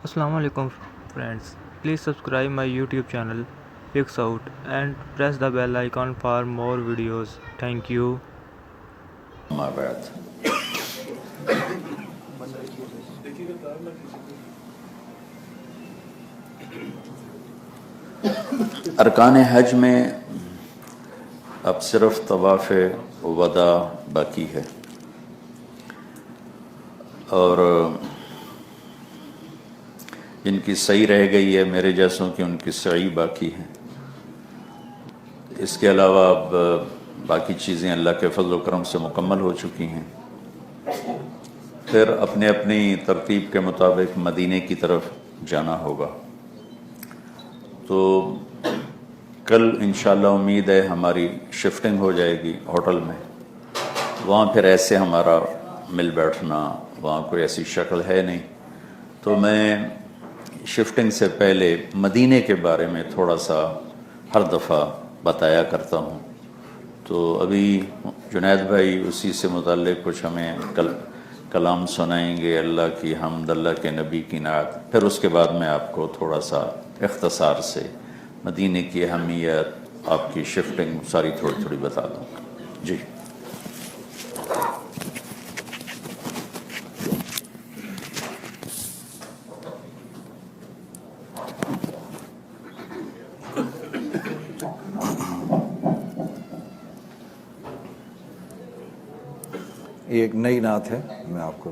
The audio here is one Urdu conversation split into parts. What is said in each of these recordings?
Assalamu alaikum friends. Please subscribe my YouTube channel Fix Out and press the bell icon for more videos. Thank you. ما بعد ارکان حج میں اب صرف طواف وداع باقی ہے اور جن کی صحیح رہ گئی ہے میرے جیسوں کی ان کی صحیح باقی ہے. اس کے علاوہ اب باقی چیزیں اللہ کے فضل و کرم سے مکمل ہو چکی ہیں. پھر اپنے اپنی ترتیب کے مطابق مدینے کی طرف جانا ہوگا. تو کل انشاءاللہ امید ہے ہماری شفٹنگ ہو جائے گی ہوٹل میں. وہاں پھر ایسے ہمارا مل بیٹھنا وہاں کوئی ایسی شکل ہے نہیں. تو میں شفٹنگ سے پہلے مدینے کے بارے میں تھوڑا سا ہر دفعہ بتایا کرتا ہوں. تو ابھی جنید بھائی اسی سے متعلق کچھ ہمیں کلام سنائیں گے, اللہ کی حمد, اللہ کے نبی کی نعت. پھر اس کے بعد میں آپ کو تھوڑا سا اختصار سے مدینے کی اہمیت, آپ کی شفٹنگ ساری تھوڑی تھوڑی بتا دوں گا. جی یہ ایک نئی نعت ہے, میں آپ کو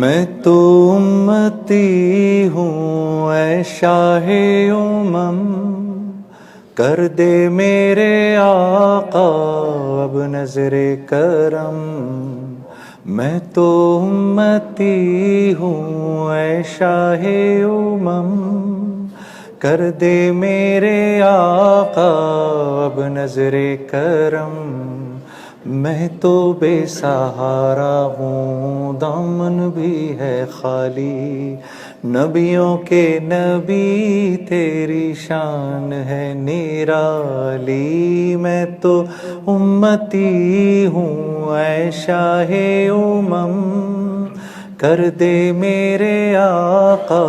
میں تو امتی ہوں اے شاہ امم, کر دے میرے آقا اب نظر کرم. میں تو امتی ہوں اے شاہ امم, کر دے میرے آقا اب نظر کرم. میں تو بے سہارا ہوں, دامن بھی ہے خالی, نبیوں کے نبی تیری شان ہے نرالی. میں تو امتی ہوں اے شاہ امم, کر دے میرے آقا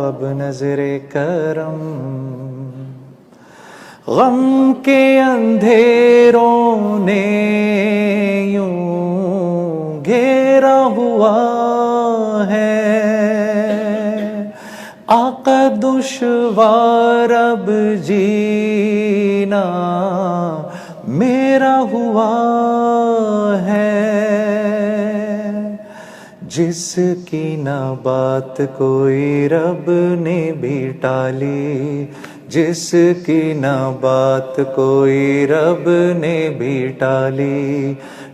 اب نظر کرم. غم کے اندھیروں نے یوں گھیرا ہوا ہے, آقا دشوار اب جینا میرا ہوا ہے. جس کی نہ بات کوئی رب نے بھی ٹالی, جس کی نہ بات کوئی رب نے بھی ٹالی,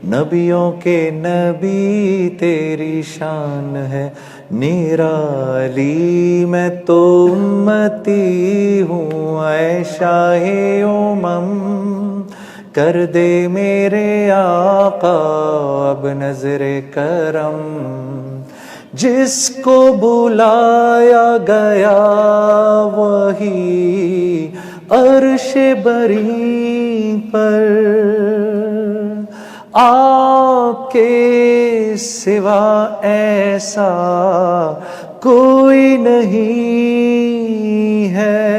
نبیوں کے نبی تیری شان ہے نرالی. میں تو امتی ہوں اے شاہ امم, کر دے میرے آقا اب نظر کرم. جس کو بلایا گیا وہی عرش بری پر, آپ کے سوا ایسا کوئی نہیں ہے.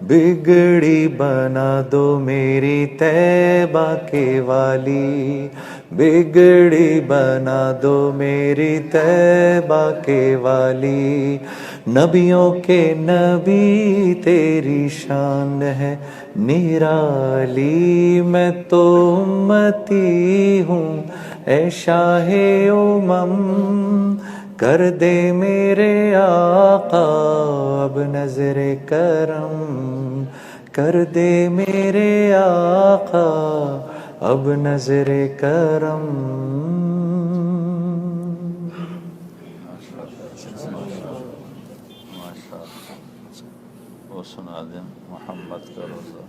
بگڑی بنا دو میری طیبہ کے والی, بگڑی بنا دو میری طیبہ کے والی, نبیوں کے نبی تیری شان ہے نرالی. میں تو امتی ہوں اے شاہ امم, کر دے میرے آقا اب نظر کرم. کر دے میرے آقا اب نظر کرم. وہ سنا دیں محمد کا روزہ.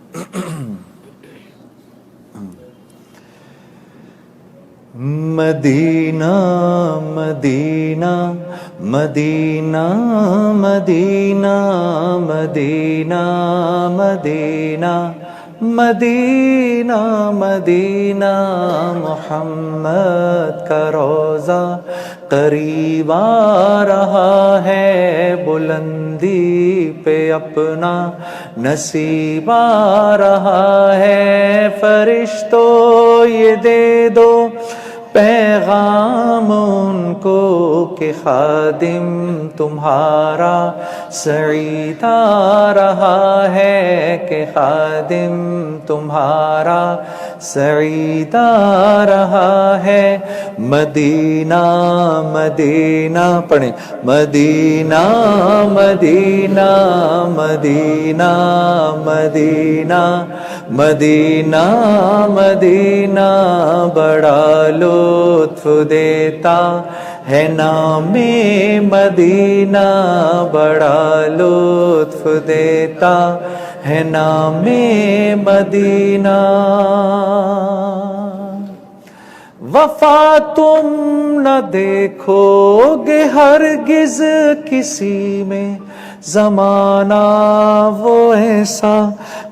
مدینہ مدینہ مدینہ مدینہ مدینہ مدینہ مدینہ مدینہ محمد کا روضہ قریب آ رہا ہے، بلندی پہ اپنا نصیب آ رہا ہے، فرشتوں یہ دے دو پیغام ان کو کہ خادم تمہارا سعید آ رہا ہے، کہ خادم تمہارا سعید آ رہا ہے۔ مدینہ مدینہ پڑھیں، مدینہ مدینہ مدینہ مدینہ مدینہ مدینہ بڑا لطف دیتا ہے نام مدینہ، بڑا لطف دیتا ہے نام مدینہ۔ وفا تم نہ دیکھو گے ہرگز کسی میں، زمانہ وہ ایسا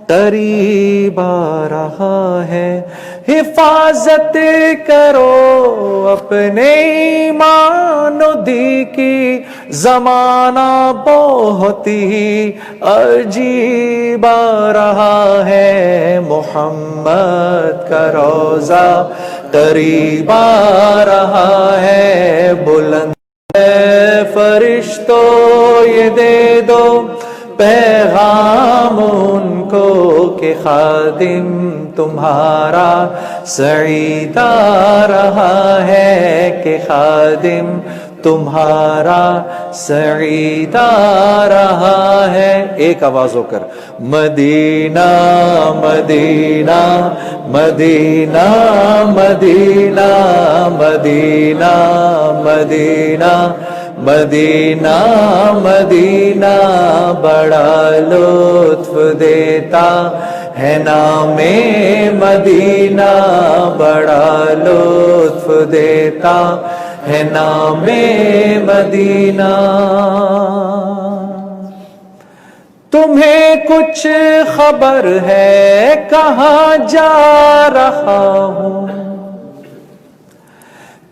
قریب آ رہا ہے، حفاظت کرو اپنے ایمان و دی کی، زمانہ بہت ہی عجیب آ رہا ہے، محمد کا روضہ قریب آ رہا ہے، بلند فرشتوں یہ دے دو پیغام ان کو کہ خادم تمہارا سعید آ رہا ہے، کہ خادم تمہارا سعید آ رہا ہے۔ ایک آواز ہو کر مدینہ مدینہ مدینہ مدینہ مدینہ مدینہ مدینہ مدینہ بڑا لطف دیتا ہے نام مدینہ، بڑا لطف دیتا ہے نام مدینہ۔ تمہیں کچھ خبر ہے کہاں جا رہا ہوں،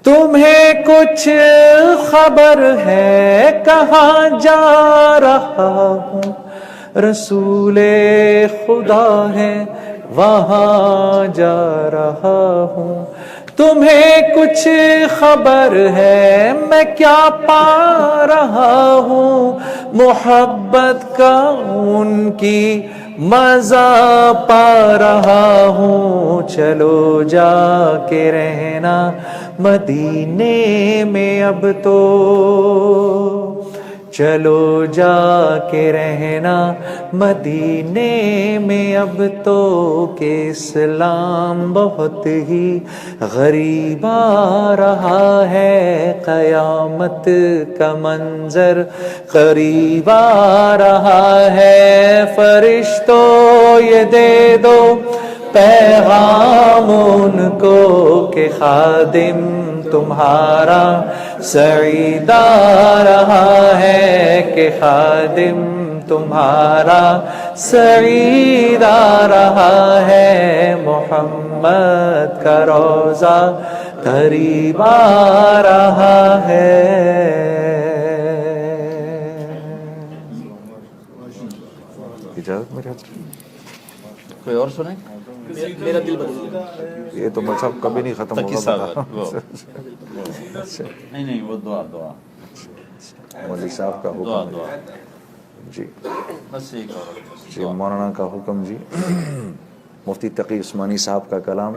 تمہیں کچھ خبر ہے کہاں جا رہا ہوں، رسول خدا ہے وہاں جا رہا ہوں، تمہیں کچھ خبر ہے میں کیا پا رہا ہوں، محبت کا ان کی مزہ پا رہا ہوں، چلو جا کے رہنا مدینے میں اب تو، چلو جا کے رہنا مدینے میں اب تو، کہ اسلام بہت ہی غریب آ رہا ہے، قیامت کا منظر قریب آ رہا ہے، فرشتوں یہ دے دو پیغام ان کو کہ خادم تمہارا سعید آ رہا ہے، کہ خادم تمہارا سعید آ رہا ہے، محمد کا روضہ قریب آ رہا ہے۔ اجازت میرے ہاتھ، کوئی اور سنیں؟ میرا دل بدل گیا۔ یہ تو مصحف کبھی نہیں ختم ہوگا۔ نہیں وہ دعا مولوی صاحب کا حکم ہے جی، بس ایک اور جی مولانا کا حکم جی، مفتی تقی عثمانی صاحب کا کلام۔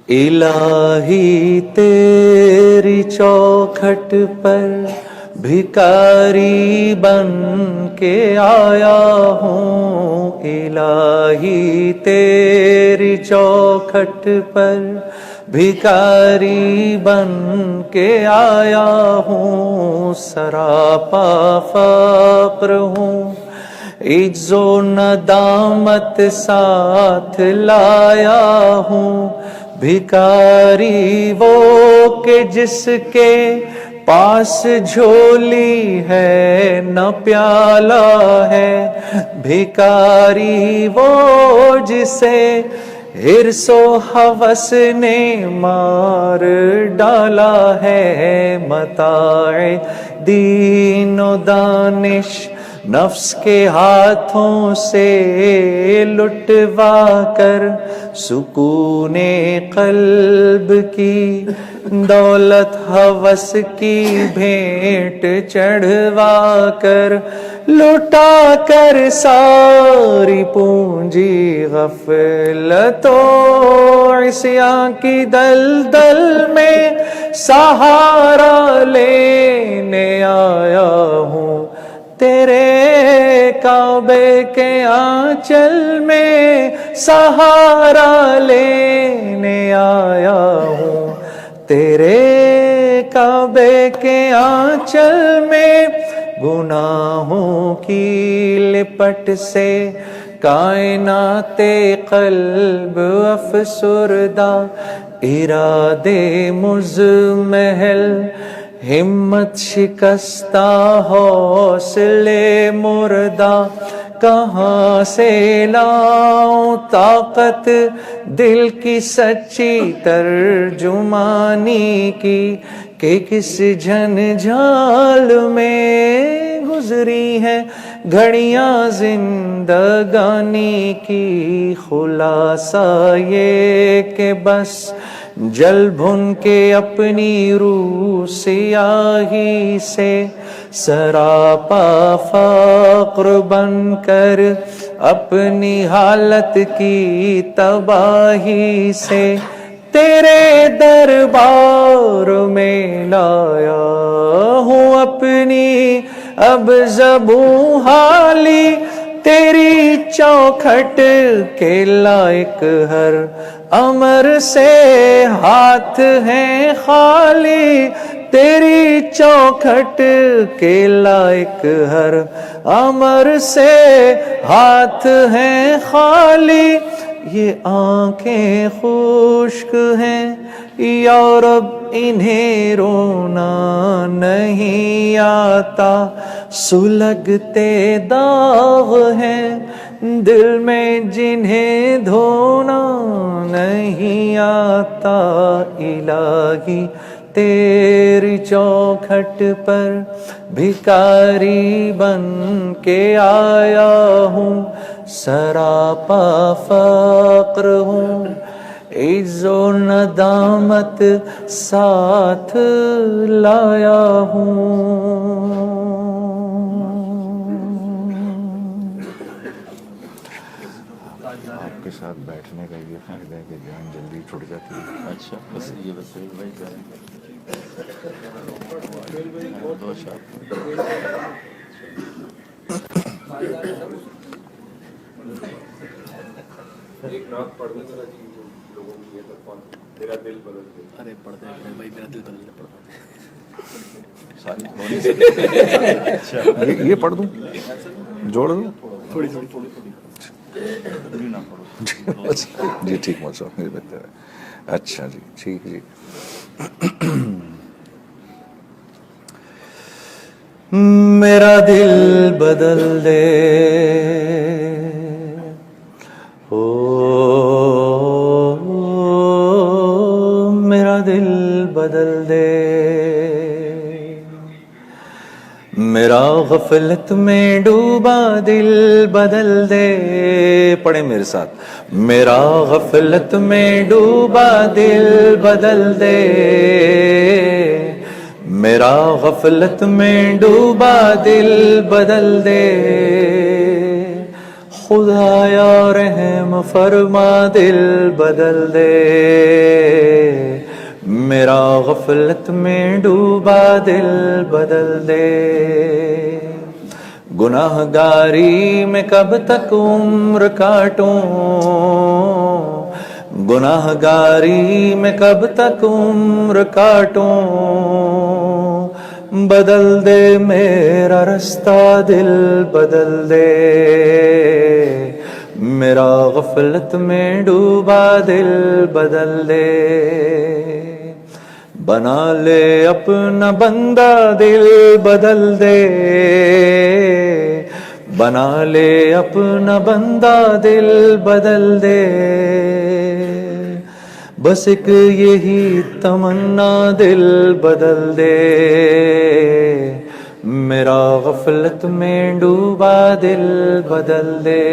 الہی تیری چوکھٹ پر بھکاری بن کے آیا ہوں، الہی تیری چوکھٹ پر بھکاری بن کے آیا ہوں، سراپا فقر ہوں، عجز و ندامت ساتھ لایا ہوں، بھکاری وہ کہ جس کے پاس جھولی ہے نہ پیالہ ہے، بھکاری وہ جسے حرص و ہوس نے مار ڈالا ہے، متاع دین و دانش نفس کے ہاتھوں سے لٹوا کر، سکون قلب کی دولت ہوس کی بھیٹ چڑھوا کر، لٹا کر ساری پونجی غفلت و عصیاں کی دلدل میں سہارا لینے آیا ہوں، تیرے کعبے کے آنچل میں سہارا لینے آیا ہوں، تیرے کعبے کے آنچل میں، گناہوں کی لپٹ سے کائنات قلب افسردہ، ارادے مزمحل ہمت شکستہ، حوصلے مردہ، کہاں سے لاؤں طاقت دل کی سچی ترجمانی کی، کہ کس جھنجھال میں گزری ہیں گھڑیاں زندگانی کی، خلاصہ یہ کہ بس جل بھن کے اپنی روح سیاہی سے، سراپا فقر بن کر اپنی حالت کی تباہی سے، تیرے دربار میں لایا ہوں اپنی اب زبوں حالی، تیری چوکھٹ کے لائق ہر امر سے ہاتھ ہیں خالی، تیری چوکھٹ کے لائق ہر امر سے ہاتھ ہیں خالی، یہ آنکھیں خشک ہیں یا رب انہیں رونا نہیں آتا، سلگتے داغ ہیں دل میں جنہیں دھونا نہیں آتا، الہی تیری چوکھٹ پر بھکاری بن کے آیا ہوں، سراپا فقر ہوں، عز و ندامت ساتھ لایا ہوں۔ آپ کے ساتھ بیٹھنے کا یہ فائدہ ہے کہ جان جلدی چھٹ جاتی ہے۔ اچھا بس یہ بتائیے بھائی دو شاپ ارے پڑھتے ہیں بھائی، میرا دل بدل پڑتا یہ پڑھ دوں، جوڑ دوں؟ تھوڑی تھوڑی تھوڑی جی ٹھیک مطلب مجھے بہتر ہے۔ اچھا جی ٹھیک جی۔ میرا دل بدل دے او میرا دل بدل دے، میرا غفلت میں ڈوبا دل بدل دے، پڑھیں میرے ساتھ، میرا غفلت میں ڈوبا دل بدل دے، میرا غفلت میں ڈوبا دل بدل دے، خدایا رحم فرما دل بدل دے، میرا غفلت میں ڈوبا دل بدل دے، گناہ گاری میں کب تک عمر کاٹوں، گناہ گاری میں کب تک عمر کاٹوں، بدل دے میرا رستہ دل بدل دے، میرا غفلت میں ڈوبا دل بدل دے، بنا لے اپنا بندہ دل بدل دے، بنا لے اپنا بندہ دل بدل دے، بس ایک یہی تمنا دل بدل دے، میرا غفلت میں ڈوبا دل بدل دے،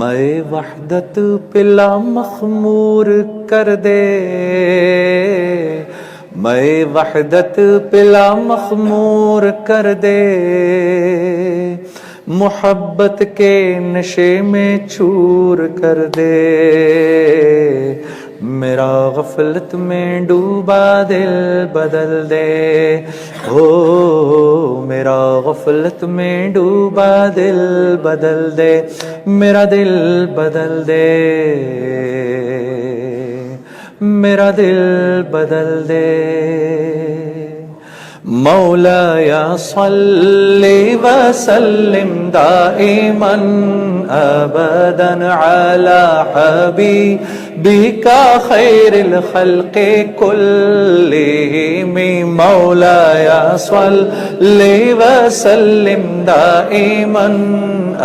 میں وحدت پلا مخمور کر دے، میں وحدت پلا مخمور کر دے، محبت کے نشے میں چور کر دے، میرا غفلت میں ڈوبا دل بدل دے، او میرا غفلت میں ڈوبا دل بدل دے، میرا دل بدل دے، میرا دل بدل دے، مولاي صل وسلم دائما ابدا على حبيبك خير الخلق كلهم، مولاي صل وسلم دائما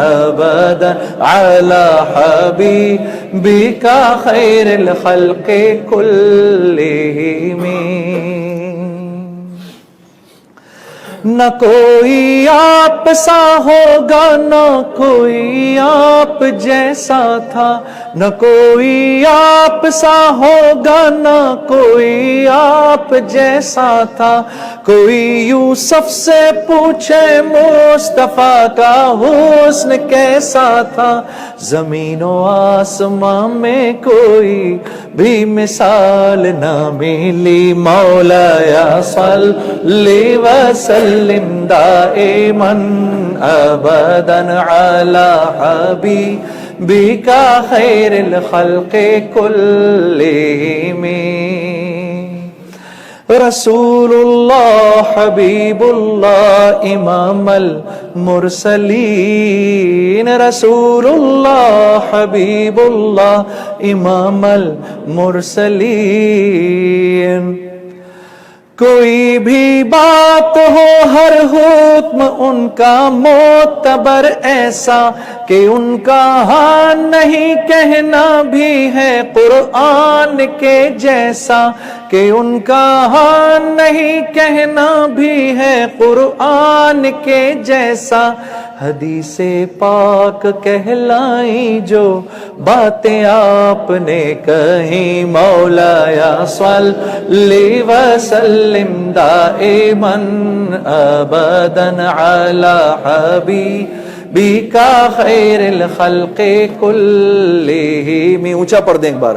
ابدا على حبيبك خير الخلق كلهم، نہ کوئی آپ سا ہوگا نہ کوئی آپ جیسا تھا، نہ کوئی آپ سا ہوگا نہ کوئی آپ جیسا تھا، کوئی یوسف سے پوچھے مصطفیٰ کا حسن کیسا تھا، زمین و آسمان میں کوئی بھی مثال نہ ملی، مولاي صل وسلم دائما ابدا على حبيبك خير الخلق كلهم، رسول اللہ حبیب اللہ امام المرسلین، رسول اللہ حبیب اللہ امام المرسلین، کوئی بھی بات ہو ہر حکم ان کا معتبر ایسا کہ ان کا ہاں نہیں کہنا بھی ہے قرآن کے جیسا، کہ ان کا ہاں نہیں کہنا بھی ہے قرآن کے جیسا، حدیث پاک کہلائیں جو باتیں آپ نے کہیں، مولاي صل وسلم دائما ابدا على حبيبك خير الخلق كلهم، اونچا پڑھ دیں ایک بار،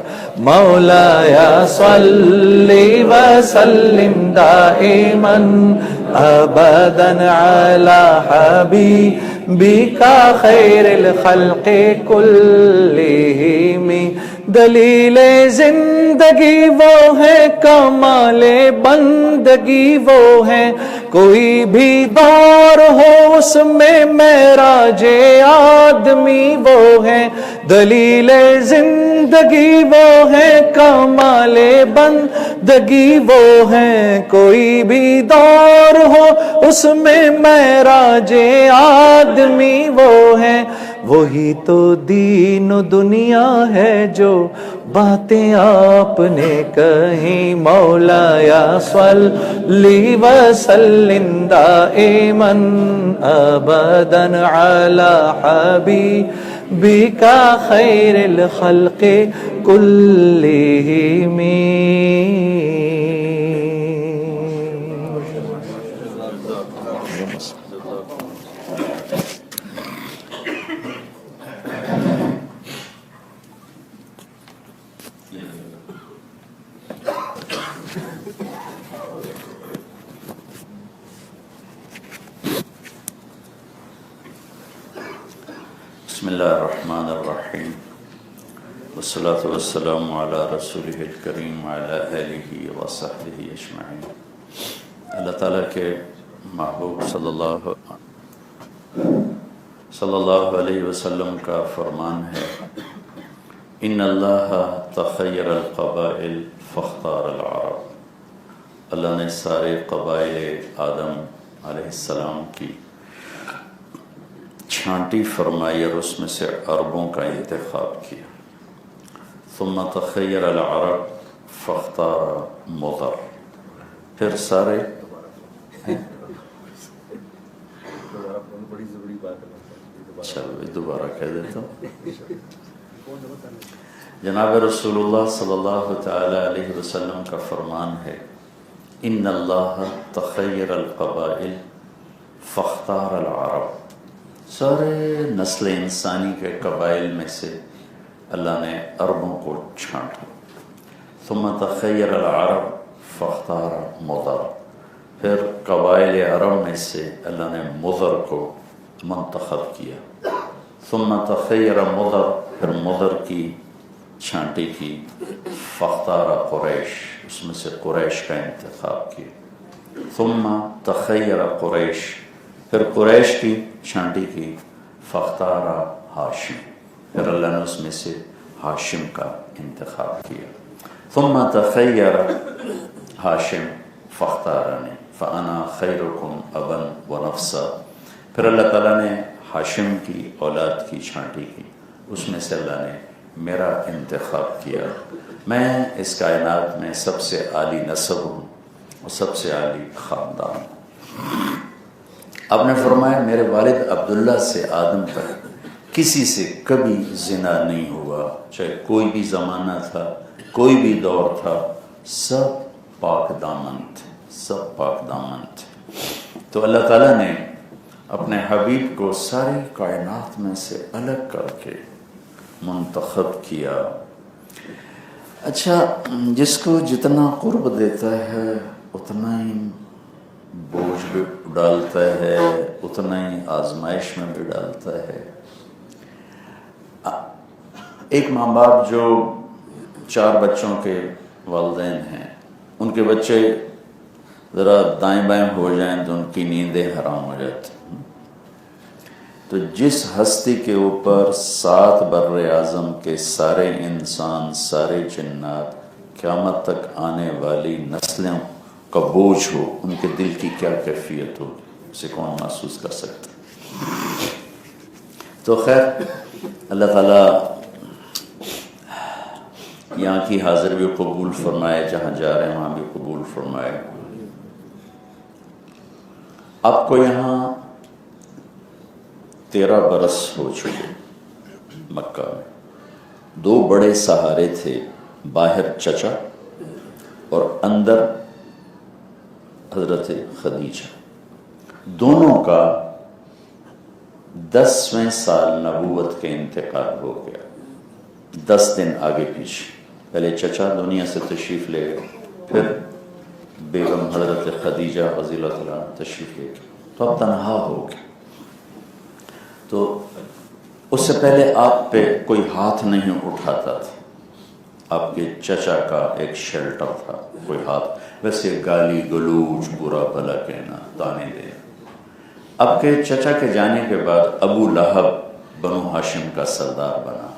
مولاي صل وسلم دائما ابدا على حبيبك خير الخلق كلهم، دلیل زندگی وہ ہے کمال بندگی وہ ہے، کوئی بھی دور ہو اس میں معراج آدمی وہ ہے، دلیل زندگی وہ ہے کمال بندگی وہ ہے، کوئی بھی دور ہو اس میں معراج آدمی وہ ہے، وہی تو دین و دنیا ہے جو باتیں آپ نے کہیں، مولاي صل وسلم دائما ابدا على حبيبك خير الخلق كلهم، بسم اللہ الرحمن الرحیم، والصلاة والسلام علی رسولہ الکریم وعلی آلہ وصحبہ اجمعین۔ اللہ تعالیٰ کے محبوب صلی اللہ علیہ وسلم کا فرمان ہے، ان اللہ تخیر القبائل فاختار العرب. اللہ نے سارے قبائل آدم علیہ السلام کی چھانٹی فرمائی اور اس میں سے عربوں کا انتخاب کیا. ثم تخیر العرب فاختار مضر. پھر سارے چلو دوبارہ کہہ دیتا ہوں. جناب رسول اللہ صلی اللہ تعالی علیہ وسلم کا فرمان ہے ان اللہ تخیر القبائل فاختار العرب. سارے نسل انسانی کے قبائل میں سے اللہ نے عربوں کو چھانٹا. ثم تخیر العرب فاختار مضر. پھر قبائل عرب میں سے اللہ نے مضر کو منتخب کیا. ثم تخیر مضر. پھر مضر کی چھانٹی کی. فاختار قریش. اس میں سے قریش کا انتخاب کیا. ثم تخیر قریش. پھر قریش کی چھانٹی کی. فاختار ہاشم. پھر اللہ نے اس میں سے ہاشم کا انتخاب کیا. ثم تخیر ہاشم فاختارنی فانا خیرکم ابا ونفسا. پھر اللہ تعالیٰ نے ہاشم کی اولاد کی چھانٹی کی. اس میں سے اللہ نے میرا انتخاب کیا. میں اس کائنات میں سب سے عالی نسب ہوں اور سب سے عالی خاندان ہوں. آپ نے فرمایا میرے والد عبداللہ سے آدم تک کسی سے کبھی زنا نہیں ہوا، چاہے کوئی بھی زمانہ تھا، کوئی بھی دور تھا، سب پاک دامن تھے، سب پاک دامن تھے. تو اللہ تعالیٰ نے اپنے حبیب کو ساری کائنات میں سے الگ کر کے منتخب کیا. اچھا، جس کو جتنا قرب دیتا ہے اتنا ہی بوجھ بھی ڈالتا ہے، اتنا ہی آزمائش میں بھی ڈالتا ہے. ایک ماں باپ جو 4 بچوں کے والدین ہیں، ان کے بچے ذرا دائیں بائیں ہو جائیں تو ان کی نیندیں حرام ہو جاتی. تو جس ہستی کے اوپر 7 بر اعظم کے سارے انسان، سارے جنات، قیامت تک آنے والی نسلوں کا بوجھ ہو، ان کے دل کی کیا کیفیت ہو، اسے کون محسوس کر سکتا. تو خیر، اللہ تعالیٰ یہاں کی حاضر بھی قبول فرمائے، جہاں جا رہے ہیں وہاں بھی قبول فرمائے. آپ کو یہاں 13 برس ہو چکے. مکہ میں 2 بڑے سہارے تھے، باہر چچا اور اندر حضرت خدیجہ. دونوں کا 10ویں سال نبوت کے انتقال ہو گیا. 10 دن آگے پیچھے. پہلے چچا دنیا سے تشریف لے گئے، پھر بیگم حضرت خدیجہ رضی اللہ تعالیٰ تشریف لے گئے. تو اب تنہا ہو گئے. تو اس سے پہلے آپ پہ کوئی ہاتھ نہیں اٹھاتا تھا. آپ کے چچا کا ایک شیلٹر تھا، کوئی ہاتھ، ویسے گالی گلوچ، برا بھلا کہنا، تانے دینا. اب کے چچا کے جانے کے بعد ابو لہب بنو ہاشم کا سردار بنا.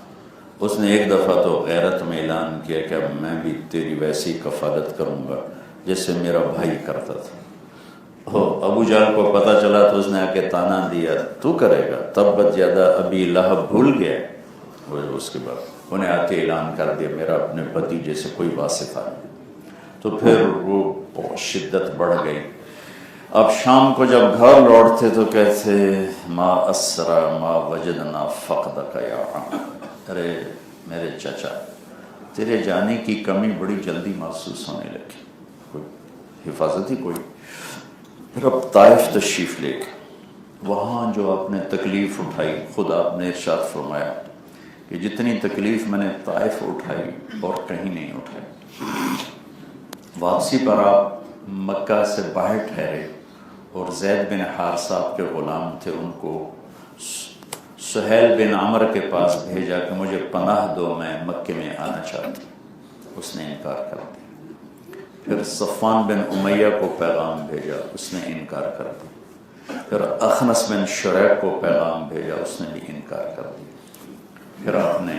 اس نے ایک دفعہ تو غیرت میں اعلان کیا کہ اب میں بھی تیری ویسی کفالت کروں گا جیسے میرا بھائی کرتا تھا. ابو جہل کو پتہ چلا تو اس نے آ کے تانا دیا، تو کرے گا. تبت یدا ابی لہب بھول گیا. اس کے بعد انہیں آ کے اعلان کر دیا میرا اپنے بھتیجے سے کوئی واسطہ نہیں. تو پھر وہ بہت شدت بڑھ گئی. اب شام کو جب گھر لوٹتے تو کہتے ما اسرا ما وجدنا فقدک یا عم. ارے میرے چچا، تیرے جانے کی کمی بڑی جلدی محسوس ہونے لگی. کوئی حفاظت ہی کوئی. پھر اب طائف تشریف لے گئے. وہاں جو آپ نے تکلیف اٹھائی، خود آپ نے ارشاد فرمایا کہ جتنی تکلیف میں نے طائف اٹھائی اور کہیں نہیں اٹھائی. واپسی پر آپ مکہ سے باہر ٹھہرے اور زید بن حارثہ آپ کے غلام تھے، ان کو سہیل بن عمر کے پاس بھیجا کہ مجھے پناہ دو، میں مکے میں آنا چاہتا ہوں. اس نے انکار کر دیا. پھر صفوان بن امیہ کو پیغام بھیجا، اس نے انکار کر دیا. پھر اخنس بن شریح کو پیغام بھیجا، اس نے بھی انکار کر دیا. پھر آپ نے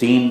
3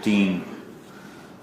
3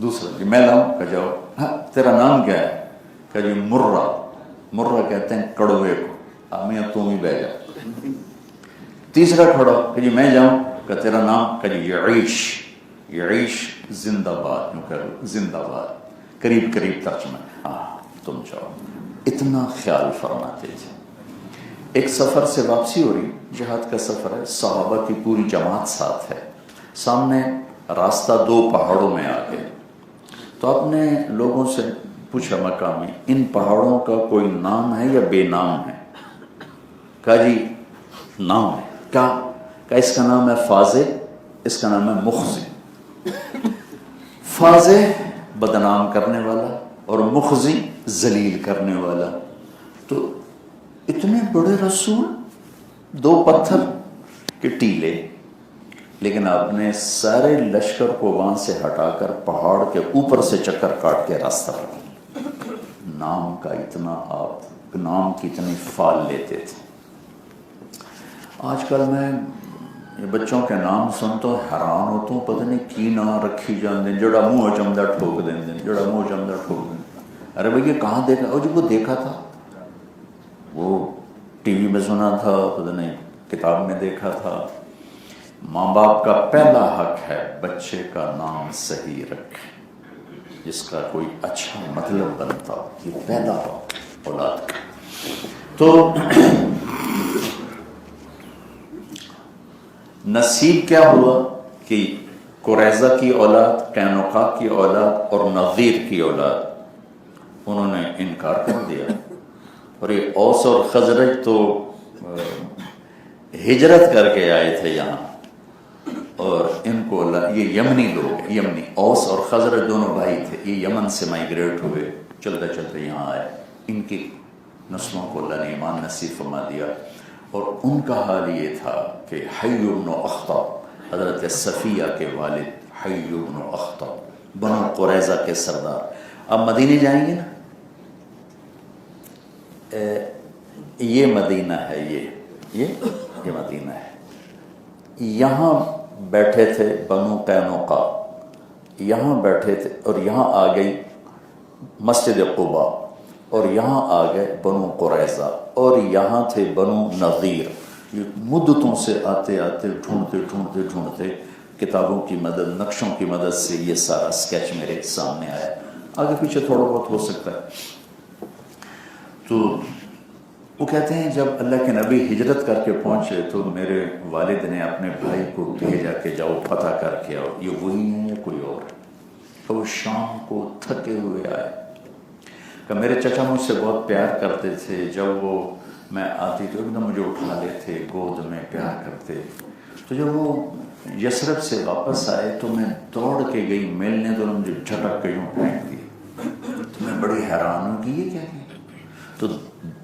دوسرا کہ میں لاؤں کہ جاؤ. ہاں تیرا نام کیا ہے؟ کہ جی مرہ. مرہ کہتے ہیں کڑوے کو. میاں تم ہی بہ جا. تیسرا کھڑا کہ جی میں جاؤں. کہ تیرا نام؟ کہ جی یعیش. یعیش زندہ باد. یوں کہہ لو زندہ باد. قریب قریب ترجمہ. ہاں تم جاؤ. اتنا خیال فرماتے تھے. ایک سفر سے واپسی ہو رہی, جہاد کا سفر ہے, صحابہ کی پوری جماعت ساتھ ہے. سامنے راستہ 2 پہاڑوں میں آ گئے. تو آپ نے لوگوں سے پوچھا مقامی, ان پہاڑوں کا کوئی نام ہے یا بے نام ہے؟ کہا جی نام ہے. کہا اس کا نام ہے فازے, اس کا نام ہے مخزی. فازے بدنام کرنے والا اور مخزی ذلیل کرنے والا. تو اتنے بڑے رسول, 2 پتھر کے ٹیلے, لیکن آپ نے سارے لشکر کو وہاں سے ہٹا کر پہاڑ کے اوپر سے چکر کاٹ کے راستہ رکھا. نام کا اتنا, آپ نام کی اتنی فال لیتے تھے. آج کل میں بچوں کے نام سنتا ہوں حیران ہوتا ہوں, پتہ نہیں کی نام رکھی جاندے, جڑا منہ چمدا ٹھوک دیں, جڑا منہ چمدا ٹھوک دیں. ارے بھئی یہ کہاں دیکھا؟ اور جی وہ دیکھا تھا, وہ ٹی وی میں سنا تھا, پتہ نہیں کتاب میں دیکھا تھا. ماں باپ کا پہلا حق ہے بچے کا نام صحیح رکھے, جس کا کوئی اچھا مطلب بنتا ہو. یہ پہلا حق اولاد کا. تو نصیب کیا ہوا کہ قریظہ کی اولاد, قینقاع کی اولاد اور نذیر کی اولاد, انہوں نے انکار کر دیا. اور یہ اوس اور خزرج تو ہجرت کر کے آئے تھے یہاں, اور ان کو اللہ, یہ یمنی لوگ ہیں, یمنی. اوس اور خزرج دونوں بھائی تھے, یہ یمن سے مائیگریٹ ہوئے, چلتے چلتے یہاں آئے. ان کی نسلوں کو اللہ نے ایمان نصیب فرما دیا. اور ان کا حال یہ تھا کہ حی بن اخطب, حضرت صفیہ کے والد حی بن اخطب, بنو قریظہ کے سردار. اب مدینے جائیں گے نا, یہ مدینہ ہے, یہ مدینہ ہے. یہاں بیٹھے تھے بنو قینقاع, یہاں بیٹھے تھے, اور یہاں آ گئی مسجد قباء, اور یہاں آ گئے بنو قریظہ, اور یہاں تھے بنو نذیر. یہ مدتوں سے آتے آتے ڈھونڈتے کتابوں کی مدد, نقشوں کی مدد سے یہ سارا اسکیچ میرے سامنے آیا. آگے پیچھے تھوڑا بہت ہو سکتا ہے. تو وہ کہتے ہیں جب اللہ کے نبی ہجرت کر کے پہنچے تو میرے والد نے اپنے بھائی کو بھیجا کہ جاؤ پتہ کر کے آؤ یہ وہی ہیں یا کوئی اور ہے. تو وہ شام کو تھکے ہوئے آئے. کہ میرے چچا مجھ سے بہت پیار کرتے تھے, جب وہ میں آتی تو ایک دم مجھے اٹھا لیتے, گود میں پیار کرتے. تو جب وہ یثرب سے واپس آئے تو میں دوڑ کے گئی ملنے, تو مجھے جھٹک کے یوں پھینک دی. تو میں بڑی حیران ہوں کہ یہ کیا ہے. تو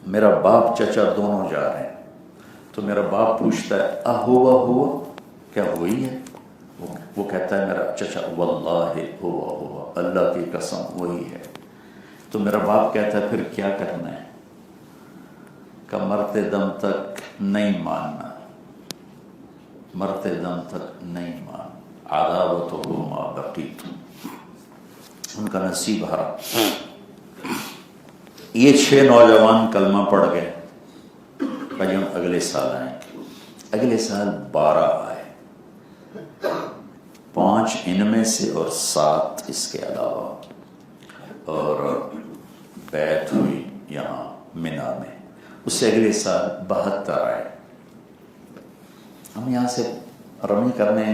میرا باپ چچا دونوں جا رہے ہیں. تو میرا باپ پوچھتا ہے ہوا کیا وہی ہے؟ وہ کہتا ہے میرا چچا واللہ ہوا, اللہ کی قسم وہی ہے. تو میرا باپ کہتا ہے پھر کیا کرنا ہے؟ کہ مرتے دم تک نہیں ماننا, مرتے دم تک نہیں ماننا. عداوتہ ما بقیت. ان کا نصیب ہرا. یہ 6 نوجوان کلمہ پڑھ گئے. بھائی اگلے سال آئیں گے. اگلے سال 12 آئے, 5 ان میں سے اور 7 اس کے علاوہ, اور بیعت ہوئی یہاں منا میں. اس سے اگلے سال 72 آئے. ہم یہاں سے رمی کرنے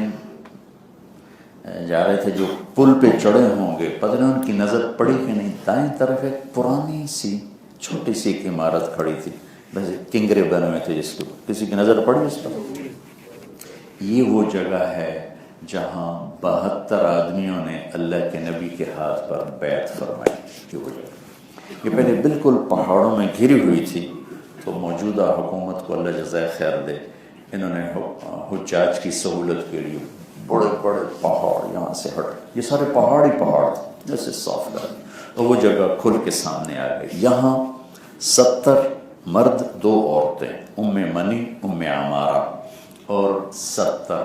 جا رہے تھے, جو پل پہ چڑھے ہوں گے, پتہ نہیں ان کی نظر پڑی کہ نہیں, دائیں طرف ایک پرانی سی چھوٹی سی ایک عمارت کھڑی تھی, ویسے کنگرے بنے ہوئے تھے, جس کو کسی کی نظر پڑی اس پر. یہ وہ جگہ ہے جہاں 72 آدمیوں نے اللہ کے نبی کے ہاتھ پر بیعت فرمائی. یہ پہلے بالکل پہاڑوں میں گھری ہوئی تھی. تو موجودہ حکومت کو اللہ جزائے خیر دے, انہوں نے حجاج کی سہولت کے لیے بڑے بڑے پہاڑ یہاں سے ہٹ, یہ سارے پہاڑ ہی پہاڑ تھے جیسے صاف کر, اور وہ جگہ کھل کے سامنے آ گئی. یہاں 70 مرد 2 عورتیں, ام منی ام عمارہ, اور 70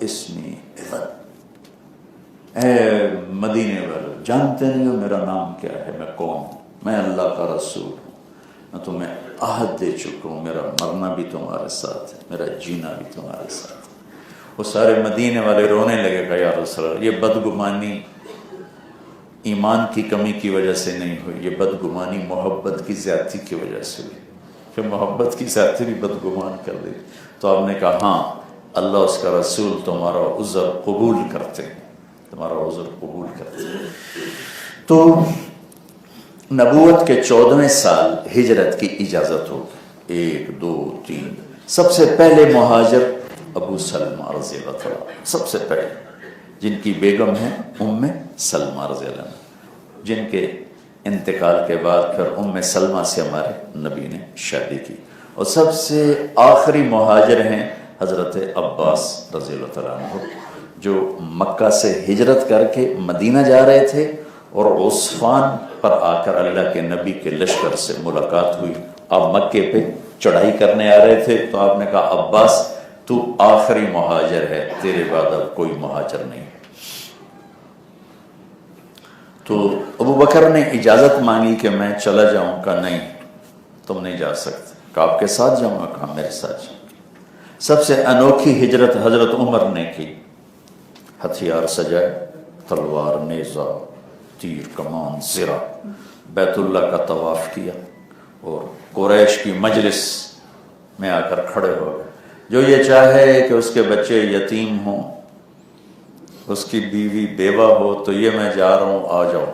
اسمی اذن، اے مدینے والے جانتے نہیں ہو میرا نام کیا ہے، میں کون ہوں؟ میں اللہ کا رسول ہوں، میں تمہیں عہد دے چکا ہوں، میرا مرنا بھی تمہارے ساتھ ہے، میرا جینا بھی تمہارے ساتھ ہے۔ وہ سارے مدینے والے رونے لگے گا یا رسول اللہ، یہ بدگمانی ایمان کی کمی کی وجہ سے نہیں ہوئی، یہ بدگمانی محبت کی زیادتی کی وجہ سے ہوئی، کہ محبت کی زیادتی بھی بدگمان کر دی۔ تو آپ نے کہا ہاں اللہ اس کا رسول تمہارا عذر قبول کرتے ہیں، تمہارا عذر قبول کرتے ہیں۔ تو نبوت کے 14ویں سال ہجرت کی اجازت ہوگی، 1 2 3۔ سب سے پہلے مہاجر ابو سلمہ رضی اللہ عنہ، سب سے پہلے، جن کی بیگم ہے ام سلمہ رضی اللہ عنہ، جن کے انتقال کے بعد پھر ام سلمہ سے ہمارے نبی نے شادی کی۔ اور سب سے آخری مہاجر ہیں حضرت عباس رضی اللہ عنہ، جو مکہ سے ہجرت کر کے مدینہ جا رہے تھے، اور عثفان پر آ کر اللہ کے نبی کے لشکر سے ملاقات ہوئی۔ آپ مکے پہ چڑھائی کرنے آ رہے تھے تو آپ نے کہا عباس تو آخری مہاجر ہے، تیرے بعد اب کوئی مہاجر نہیں۔ تو ابو بکر نے اجازت مانگی کہ میں چلا جاؤں، کہا نہیں تم نہیں جا سکتے، کہا آپ کے ساتھ جاؤں گا، کہا میرے ساتھ جاؤں۔ سب سے انوکھی ہجرت حضرت عمر نے کی، ہتھیار سجائے، تلوار، نیزہ، تیر، کمان، زرہ، بیت اللہ کا طواف کیا، اور قریش کی مجلس میں آ کر کھڑے ہو گئے۔ جو یہ چاہے کہ اس کے بچے یتیم ہوں، اس کی بیوی بیوہ ہو، تو یہ میں جا رہا ہوں، آ جاؤ۔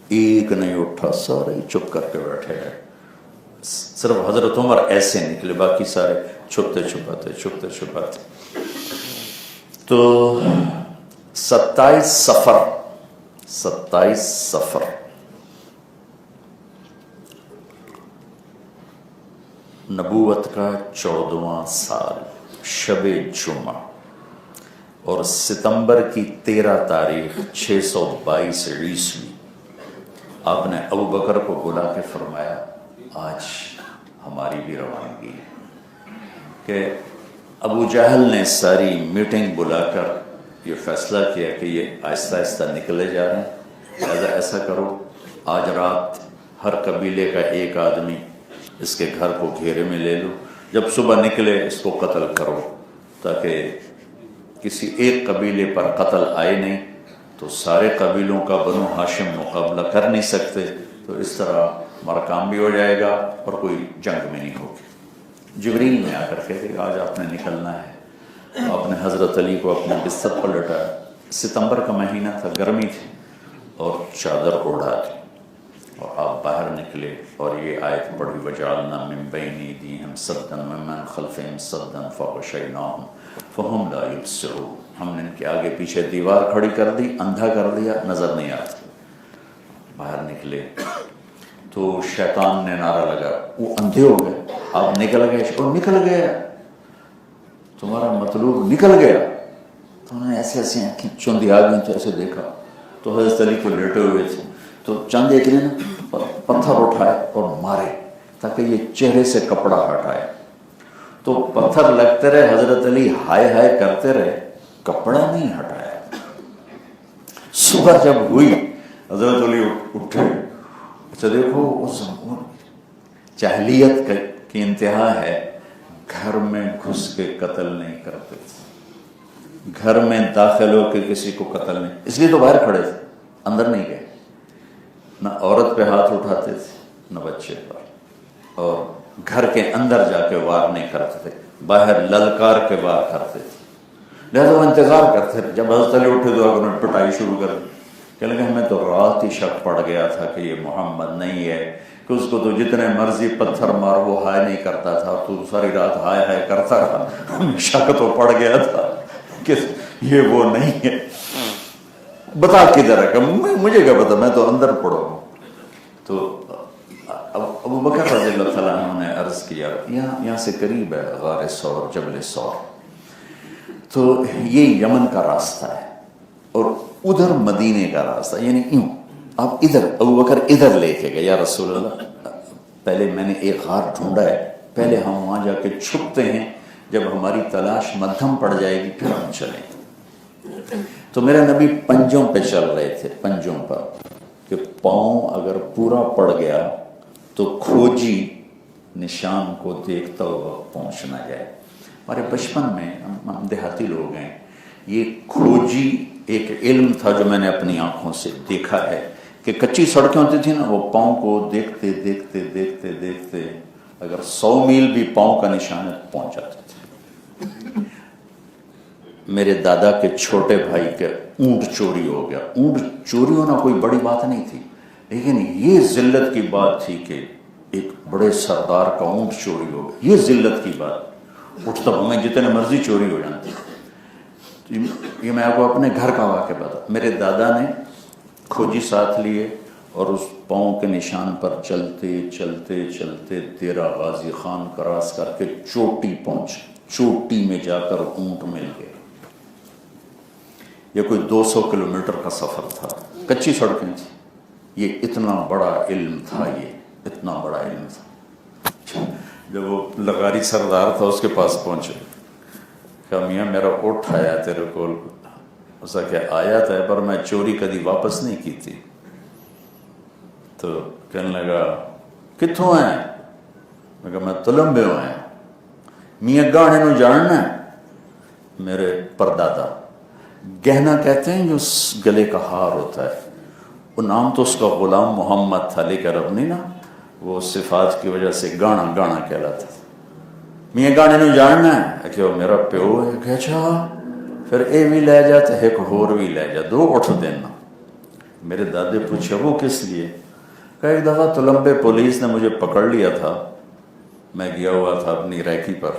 ایک نہیں اٹھا، سارے چپ کر کے بیٹھے گئے۔ صرف حضرت عمر ایسے نکلے، باقی سارے چھپتے چھپاتے چھپتے چھپاتے۔ تو 27 صفر نبوت کا 14واں سال، شب جمعہ، اور ستمبر کی 13 تاریخ 622 عیسوی، آپ نے ابو بکر کو بلا کے فرمایا آج ہماری بھی روانگی ہے، کہ ابو جہل نے ساری میٹنگ بلا کر یہ فیصلہ کیا کہ یہ آہستہ آہستہ نکلے جا رہے ہیں، لہذا ایسا کرو آج رات ہر قبیلے کا ایک آدمی اس کے گھر کو گھیرے میں لے لو، جب صبح نکلے اس کو قتل کرو، تاکہ کسی ایک قبیلے پر قتل آئے نہیں تو سارے قبیلوں کا بنو ہاشم مقابلہ کر نہیں سکتے، تو اس طرح ہمارا کام بھی ہو جائے گا اور کوئی جنگ میں نہیں ہوگی۔ جبریل نے آ کر کہتے کہ آج آپ نے نکلنا ہے، آپ نے حضرت علی کو اپنے بستر پر لٹایا، ستمبر کا مہینہ تھا، گرمی تھی، اور چادر اوڑھا تھی، اور آپ باہر نکلے اور یہ آیت پڑھی وَجَعَلْنَا مِن بَيْنِ أَيْدِيهِمْ سَدًّا وَمِن خَلْفِهِمْ سَدًّا فَغَشَيْنَاهُمْ فَهُمْ لَا يُبْصِرُونَ، ہم نے ان کے آگے پیچھے دیوار کھڑی کر دی، اندھا کر دیا، نظر نہیں آتا۔ باہر نکلے تو شیطان نے نعرہ لگا، وہ اندھے ہو گئے، آپ نکل گئے، اور نکل گیا تمہارا مطلوب، نکل گیا۔ تو انہوں نے ایسے ایسے آنکھیں چوندی آ گئی، تو ایسے دیکھا تو حضرت علی کو لیٹے ہوئے تھے، تو چند ایک نے پتھر اٹھائے اور مارے تاکہ یہ چہرے سے کپڑا ہٹائے، تو پتھر لگتے رہے، حضرت علی ہائے ہائے کرتے رہے، کپڑا نہیں ہٹایا۔ صبح جب ہوئی حضرت علی اٹھے، اچھا دیکھو اس جاہلیت کی انتہا ہے، گھر میں گھس کے قتل نہیں کرتے تھے، گھر میں داخل ہو کے کسی کو قتل نہیں، اس لیے تو باہر کھڑے تھے، اندر نہیں گئے، نہ عورت پہ ہاتھ اٹھاتے تھے نہ بچے پر، اور گھر کے اندر جا کے وار نہیں کرتے تھے، باہر للکار کے وار کرتے تھے، لہذا وہ انتظار کرتے تھے۔ جب حضرت علی اٹھے تو انہوں نے پٹائی شروع کر دی، کہنے لگے ہمیں تو رات ہی شک پڑ گیا تھا کہ یہ محمد نہیں ہے، کہ اس کو تو جتنے مرضی پتھر مار وہ ہائے نہیں کرتا تھا، تو ساری رات ہائے ہائے کرتا رہا، ہمیں شک تو پڑ گیا تھا کہ یہ وہ نہیں ہے، بتا کدھر ہے، کہ مجھے کیا پتا، میں تو اندر پڑا ہوں۔ تو ابو بکر رضی اللہ تعالیٰ عنہ نے عرض کیا، یہاں سے قریب ہے غار ثور، جبل ثور، تو یہ یمن کا راستہ ہے اور ادھر مدینے کا راستہ، یعنی یوں آپ ادھر، ابو بکر ادھر لے کے گئے، یا رسول اللہ پہلے میں نے ایک غار ڈھونڈا ہے، پہلے ہم وہاں جا کے چھپتے ہیں جب ہماری تلاش مدھم پڑ جائے گی پھر ہم چلیں گے۔ تو میرے نبی پنجوں پہ چل رہے تھے، پنجوں پر، کہ پاؤں اگر پورا پڑ گیا تو کھوجی نشان کو دیکھتا ہوا پہنچ نہ جائے۔ ہمارے بچپن میں، ہم دیہاتی لوگ ہیں، یہ کھوجی ایک علم تھا جو میں نے اپنی آنکھوں سے دیکھا ہے کہ کچی سڑکیں ہوتی تھیں نا، وہ پاؤں کو دیکھتے دیکھتے دیکھتے دیکھتے اگر 100 میل بھی پاؤں کا نشان ہے پہنچ جاتے تھے۔ میرے دادا کے چھوٹے بھائی کے اونٹ چوری ہو گیا۔ اونٹ چوری ہونا کوئی بڑی بات نہیں تھی، لیکن یہ ذلت کی بات تھی کہ ایک بڑے سردار کا اونٹ چوری ہو گیا، یہ ذلت کی بات۔ اٹھتا ہمیں جتنے مرضی چوری ہو جاتی۔ یہ میں آپ کو اپنے گھر کا واقعہ بتا، میرے دادا نے کھوجی ساتھ لیے اور اس پاؤں کے نشان پر چلتے چلتے چلتے دیرہ غازی خان کراس کر کے چوٹی پہنچے۔ چوٹی میں جا کر اونٹ مل گئے۔ یہ کوئی 200 کلومیٹر کا سفر تھا، کچی سڑکیں تھیں۔ یہ اتنا بڑا علم تھا، یہ اتنا بڑا علم تھا۔ جب وہ لغاری سردار تھا اس کے پاس پہنچے، کہا میاں میرا اونٹ آیا تیرے کو، اسا کہ آیا تھا پر میں چوری کدی واپس نہیں کی تھی۔ تو کہنے لگا کتوں ہیں؟ میں کہا میں تلمبے ہوئے ہیں۔ میاں گانے نو جاننا ہے؟ میرے پردادا گہنا کہتے ہیں جو گلے کا ہار ہوتا ہے، وہ نام تو اس کا غلام محمد تھا، لیکن اب نہیں نا، وہ صفات کی وجہ سے گانا گانا کہلاتا تھا۔ میاں گانے نو جاننا ہے کہ وہ میرا پیو ہے؟ کہ اچھا پھر اے بھی لے جا تو ایک ہور بھی لے جا، 2 اٹھ دینا۔ میرے دادے پوچھے وہ کس لیے؟ کہ ایک دفعہ تلمبے پولیس نے مجھے پکڑ لیا تھا، میں گیا ہوا تھا اپنی ریکی پر،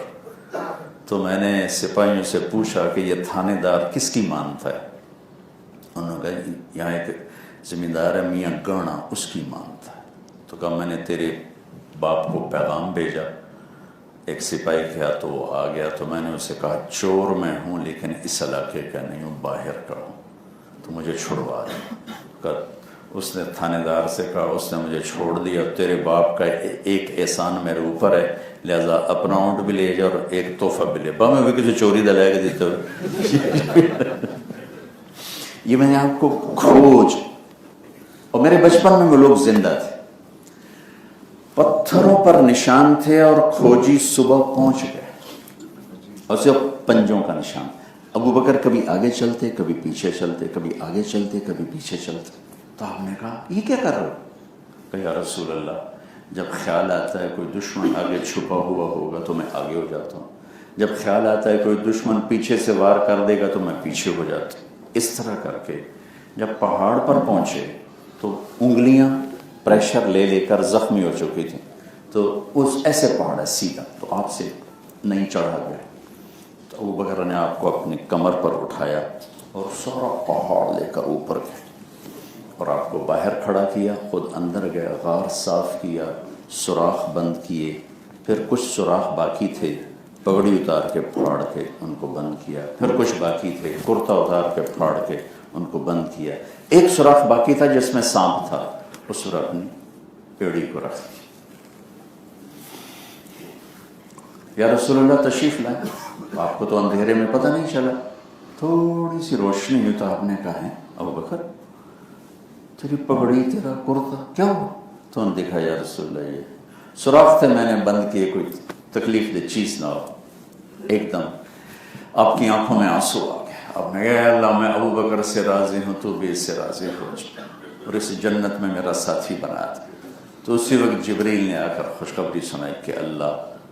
تو میں نے سپاہیوں سے پوچھا کہ یہ تھانے دار کس کی مانتا ہے؟ انہوں نے کہا یہاں ایک زمیندار ہے میاں گانا، اس کی مانتا ہے۔ تو کہا میں نے تیرے باپ کو پیغام بھیجا، ایک سپاہی کیا تو وہ آ گیا، تو میں نے اسے کہا چور میں ہوں لیکن اس علاقے کا نہیں ہوں، باہر کا ہوں، تو مجھے چھڑوا دیا۔ اس نے تھانے دار سے کہا، اس نے مجھے چھوڑ دیا، تیرے باپ کا ایک احسان میرے اوپر ہے، لہذا اپنا اونٹ بھی لے جا اور ایک تحفہ بھی لے۔ میں بھی کسی چوری دلائے گا دیتے ہوئے۔ یہ میں نے آپ کو کھوج، اور میرے بچپن میں وہ لوگ زندہ تھے، پتھروں پر نشان تھے اور کھوجی صبح پہنچ گئے، اور صرف پنجوں کا نشان۔ ابو بکر کبھی آگے چلتے کبھی پیچھے چلتے، کبھی آگے چلتے کبھی پیچھے چلتے۔ تو آپ نے کہا یہ کیا کر رہے ہو؟ کہ یا رسول اللہ جب خیال آتا ہے کوئی دشمن آگے چھپا ہوا ہوگا تو میں آگے ہو جاتا ہوں، جب خیال آتا ہے کوئی دشمن پیچھے سے وار کر دے گا تو میں پیچھے ہو جاتا ہوں۔ اس طرح کر کے جب پہاڑ پر پہنچے تو انگلیاں پریشر لے لے کر زخمی ہو چکی تھیں، تو اس ایسے پہاڑ ہے سیدھا، تو آپ سے نہیں چڑھا گیا۔ تو ابو بکر نے آپ کو اپنی کمر پر اٹھایا اور سارا پہاڑ لے کر اوپر گئے، اور آپ کو باہر کھڑا کیا، خود اندر گیا، غار صاف کیا، سوراخ بند کیے، پھر کچھ سوراخ باقی تھے، پگڑی اتار کے پھاڑ کے ان کو بند کیا، پھر کچھ باقی تھے، کرتا اتار کے پھاڑ کے ان کو بند کیا۔ ایک سوراخ باقی تھا جس میں سانپ تھا، اس سوراخ نے پیڑی کو رکھ دیا۔ یا رسول اللہ تشریف لائے، آپ کو تو اندھیرے میں پتہ نہیں چلا، تھوڑی سی روشنی ہوئی تو آپ نے کہا ہے ابو بکر تیری پگڑی تیرا کرتا کیا ہوا؟ تو انہوں نے دیکھا یا رسول اللہ یہ سوراخ تھے میں نے بند کیے، کوئی تکلیف دہ چیز نہ ہو۔ ایک دم آپ کی آنکھوں میں آنسو آ گئے، آپ نے کہا اللہ میں ابو بکر سے راضی ہوں، تو بھی اس سے راضی ہو جائے اور اس جنت میں میرا ساتھی بنا دے۔ تو اسی وقت جبریل نے آ کر خوشخبری سنائی کہ اللہ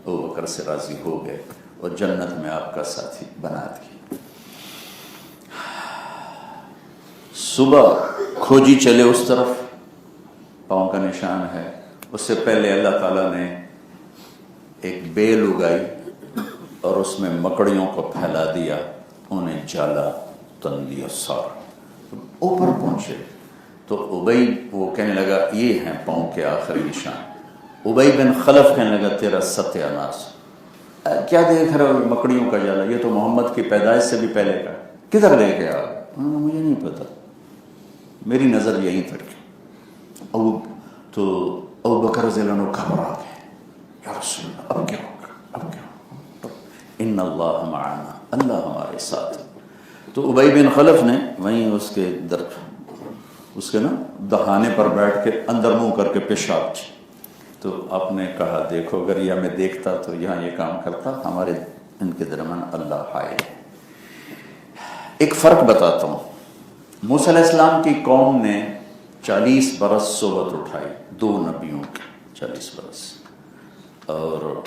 ابو بکر سے راضی ہو گئے اور جنت میں آپ کا ساتھی بنا دی۔ صبح کھوجی چلے اس طرف، پاؤں کا نشان ہے، اس سے پہلے اللہ تعالیٰ نے ایک بیل اگائی اور اس میں مکڑیوں کو پھیلا دیا، انہیں جالا تن دیا سارا، اوپر پہنچے تو ابئی وہ کہنے لگا یہ ہیں پاؤں کے آخری نشان۔ ابئی بن خلف کہنے لگا تیرا ستیہ ناس، کیا دیکھ رہے ہو مکڑیوں کا جالا، یہ تو محمد کی پیدائش سے بھی پہلے کا، کدھر لے کے آ گئے؟ مجھے نہیں پتا، میری نظر یہیں تک۔ تو ابو بکر رضی اللہ عنہ گھبرا گئے، یا رسول اللہ اب کیا ہوگا، اب کیا ہوگا؟ ان ان اللہ معنا، اللہ ہمارے ساتھ. تو ابی بن خلف نے وہیں اس کے نا دہانے پر بیٹھ کے اندر منہ کر کے پیشاب کی. تو آپ نے کہا دیکھو اگر یہ ہمیں دیکھتا تو یہاں یہ کام کرتا، ہمارے ان کے درمیان اللہ حائل ہے. ایک فرق بتاتا ہوں. موسیٰ علیہ السلام کی قوم نے 40 برس صحبت اٹھائی، 2 نبیوں کی 40 برس، اور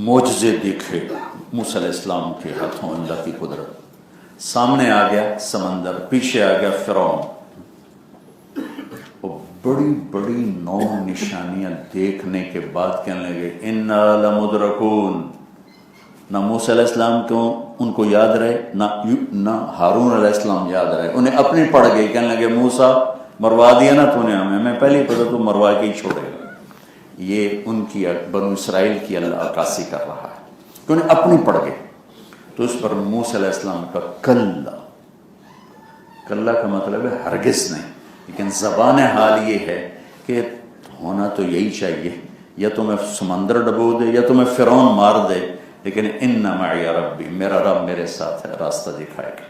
معجزے دیکھے موسیٰ علیہ السلام کے ہاتھوں، اللہ کی قدرت. سامنے آ گیا سمندر، پیچھے آ گیا فرعون. اور بڑی بڑی 9 نشانیاں دیکھنے کے بعد کہنے لگے انا لمدرکون. نہ موسیٰ علیہ السلام کو ان کو یاد رہے، نہ ہارون علیہ السلام یاد رہے، انہیں اپنی پڑ گئی. کہنے لگے موسیٰ مروا دیا نا تو نے ہمیں پہلے ہی پتا تو مروا کے ہی چھوڑے گا. یہ ان کی بنو اسرائیل کی اللہ عکاسی کر رہا ہے کہ انہیں اپنی پڑ گئی. تو اس پر موسیٰ علیہ السلام کا کلا کا مطلب ہے ہرگز نہیں، لیکن زبان حال یہ ہے کہ ہونا تو یہی چاہیے، یا تمہیں سمندر ڈبو دے یا تمہیں فرعون مار دے، لیکن ان معی ربی، میرا رب میرے ساتھ ہے، راستہ دکھائے گا.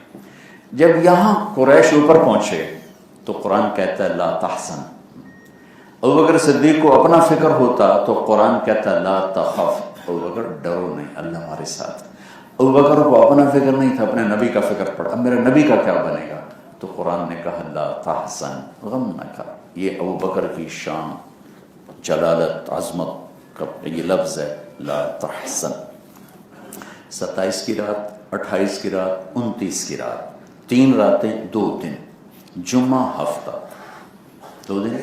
جب یہاں قریش اوپر پہنچے تو قرآن کہتا ہے لا تحزن. ابوبکر صدیق کو اپنا فکر ہوتا تو قرآن کہتا ہے لا تخف، ابوبکر ڈرو نہیں، اللہ ہمارے ساتھ. ابوبکر کو اپنا فکر نہیں تھا، اپنے نبی کا فکر پڑا، اب میرے نبی کا کیا بنے گا. تو قرآن نے کہا لا تحزن، غم نہ کر. یہ ابوبکر کی شان، جلالت، عظمت کا یہ لفظ ہے لا تحزن. 27 کی رات، 28 کی رات، 29 کی رات، 3 راتیں 2 دن، جمعہ ہفتہ، 2 دن،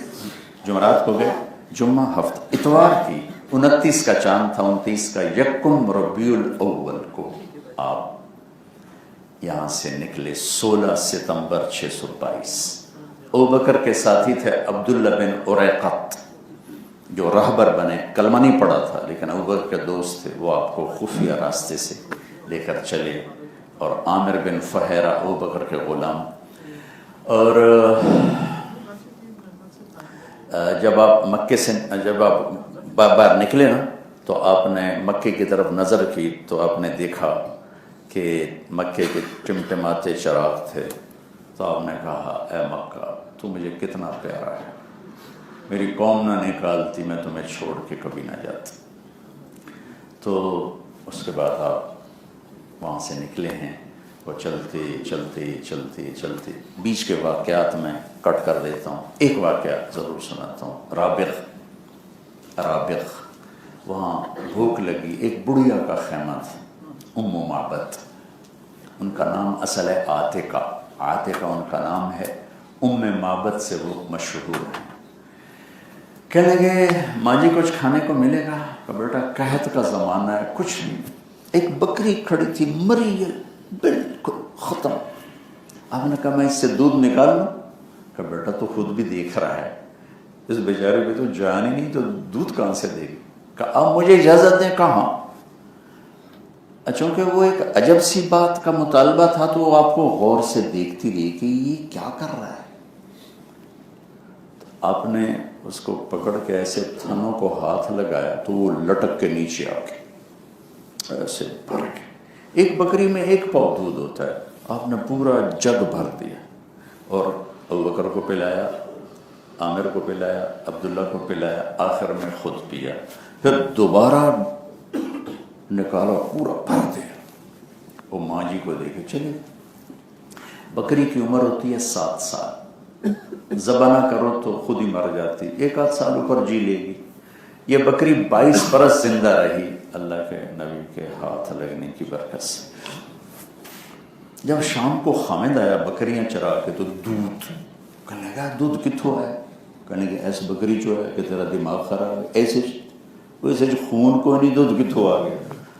جمعرات کو گئے، جمعہ ہفتہ. اتوار کی 29 کا چاند تھا، 29 کا یکم ربیع الاول کو آپ یہاں سے نکلے. 16 ستمبر 622. ابوبکر کے ساتھی تھے عبداللہ بن اریقط، جو رہبر بنے، کلمہ نہیں پڑھا تھا لیکن ابوبکر کے دوست تھے، وہ آپ کو خفیہ راستے سے لے کر چلے. اور عامر بن فہیرہ ابوبکر کے غلام. اور جب آپ مکے سے جب آپ باہر نکلے نا تو آپ نے مکے کی طرف نظر کی تو آپ نے دیکھا کہ مکے کے ٹمٹماتے چراغ تھے. تو آپ نے کہا اے مکہ تو مجھے کتنا پیارا ہے، میری قوم نہ نکالتی میں تمہیں چھوڑ کے کبھی نہ جاتی. تو اس کے بعد آپ وہاں سے نکلے ہیں. وہ چلتے چلتے چلتے چلتے بیچ کے واقعات میں کٹ کر دیتا ہوں. ایک واقعہ ضرور سناتا ہوں. رابغ وہاں بھوک لگی. ایک بڑھیا کا خیمہ تھا، ام معبد. ان کا نام اصل ہے عاتقہ ان کا نام ہے. ام معبد سے وہ مشہور ہے. کہنے لگے ماں جی کچھ کھانے کو ملے گا؟ کہ بیٹا قحط کا زمانہ ہے، کچھ نہیں. ایک بکری کھڑی تھی مری ہے، بالکل ختم. آپ نے کہا میں اس سے دودھ نکال لوں؟ کہ بیٹا تو خود بھی دیکھ رہا ہے اس بیچارے پہ تو جان ہی نہیں، تو دودھ کہاں سے دے گی؟ کہ آپ مجھے اجازت دیں. کہاں؟ چونکہ وہ ایک عجب سی بات کا مطالبہ تھا تو وہ آپ کو غور سے دیکھتی رہی کہ یہ کیا کر رہا ہے. آپ نے اس کو پکڑ کے ایسے تھنوں کو ہاتھ لگایا تو وہ لٹک کے نیچے آ گئی ایسے بھر کے. ایک بکری میں 1 پاؤ دودھ ہوتا ہے. آپ نے پورا جگ بھر دیا اور ابوبکر کو پلایا، عامر کو پلایا، عبداللہ کو پلایا، آخر میں خود پیا. پھر دوبارہ نکالا، پورا بھر دیا. وہ ماں جی کو دیکھے چلے. بکری کی عمر ہوتی ہے 7 سال. ذبح نہ کرو تو خود ہی مر جاتی، 1 آدھ سال اوپر جی لے گی. یہ بکری 22 برس زندہ رہی اللہ کے نبی کے ہاتھ لگنے کی برکت سے. جب شام کو خامد آیا بکریاں چرا کے تو دودھ، کہنے لگا دودھ کتوں ہے؟ کہنے کہ ایسے بکری جو ہے کہ تیرا دماغ خراب ہے، ایسے ویسے خون کو نہیں، دودھ کتوں آ گیا؟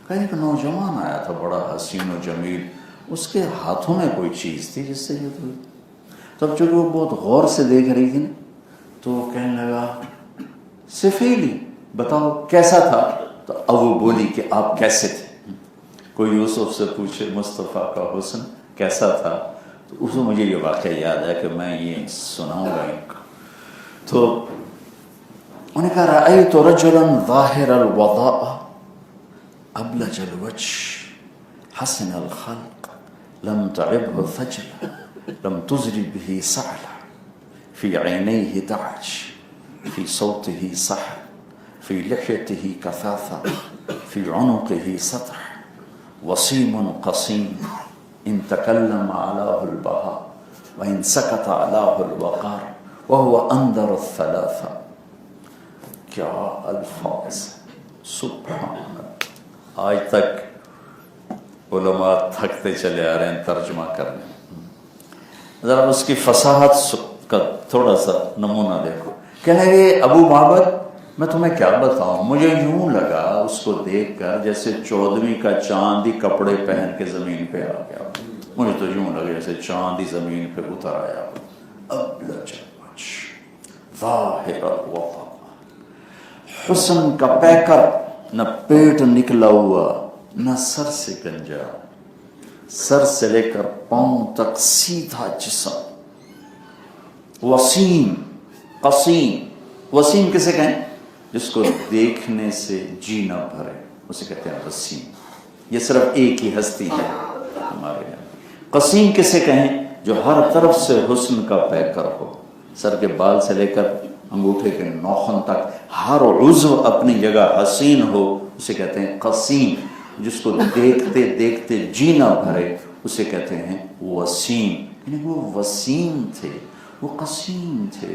کہنے کہ نوجوان آیا تھا بڑا حسین و جمیل، اس کے ہاتھوں میں کوئی چیز تھی جس سے یہ دودھ. تب چونکہ وہ بہت غور سے دیکھ رہی تھی نا تو کہنے لگا سفیلی، بتاؤ کیسا تھا؟ تو اب وہ بولی کہ آپ کیسے تھے. کوئی یوسف سے پوچھے مصطفیٰ کا حسن کیسا تھا، تو اس میں مجھے یہ واقعہ یاد ہے کہ میں یہ سناؤں گا ان کا. تو انہوں نے کہا رأیت رجلا ظاہر الوضاء أبلج الوجه حسن الخلق لم تعبه ثجلة لم تزري به سعلة في عينيه دعج في صوته صح في لحيته كثاثة في عنقه سطح وسيم قصيم إن تكلم علاه البهاء وإن سكت علاه الوقار وهو أنذر الثلاثة. کیا الفاظ، سبحان اللہ. آج تک علماء تھکتے چلے آ رہے ہیں ترجمہ کرنے میں. ذرا اس کی فصاحت کا تھوڑا سا نمونہ دیکھو. کہنے لگے ابو معبد میں تمہیں کیا بتاؤں، مجھے یوں لگا اس کو دیکھ کر جیسے 14ویں کا چاند ہی کپڑے پہن کے زمین پہ آ گیا. مجھے تو یوں لگا جیسے چاند ہی زمین پہ اتر آیا. ابلج الوجه ظاہر الوطن، حسن کا پیکر، نہ پیٹ نکلا ہوا نہ سر سے گنجا، سر سے لے کر پاؤں تک سیدھا جسم. وسیم قسیم، وسیم کسے کہیں؟ جس کو دیکھنے سے جی نہ بھرے اسے کہتے ہیں وسیم. یہ صرف ایک ہی ہستی ہے ہمارے یہاں. قسیم کسے کہیں؟ جو ہر طرف سے حسن کا پیکر ہو، سر کے بال سے لے کر انگوٹھے کے ناخن تک ہر عضو اپنی جگہ حسین ہو، اسے کہتے ہیں قسیم. جس کو دیکھتے دیکھتے جی نہ بھرے اسے کہتے ہیں وسیم. یعنی وہ وسیم تھے، وہ قسیم تھے.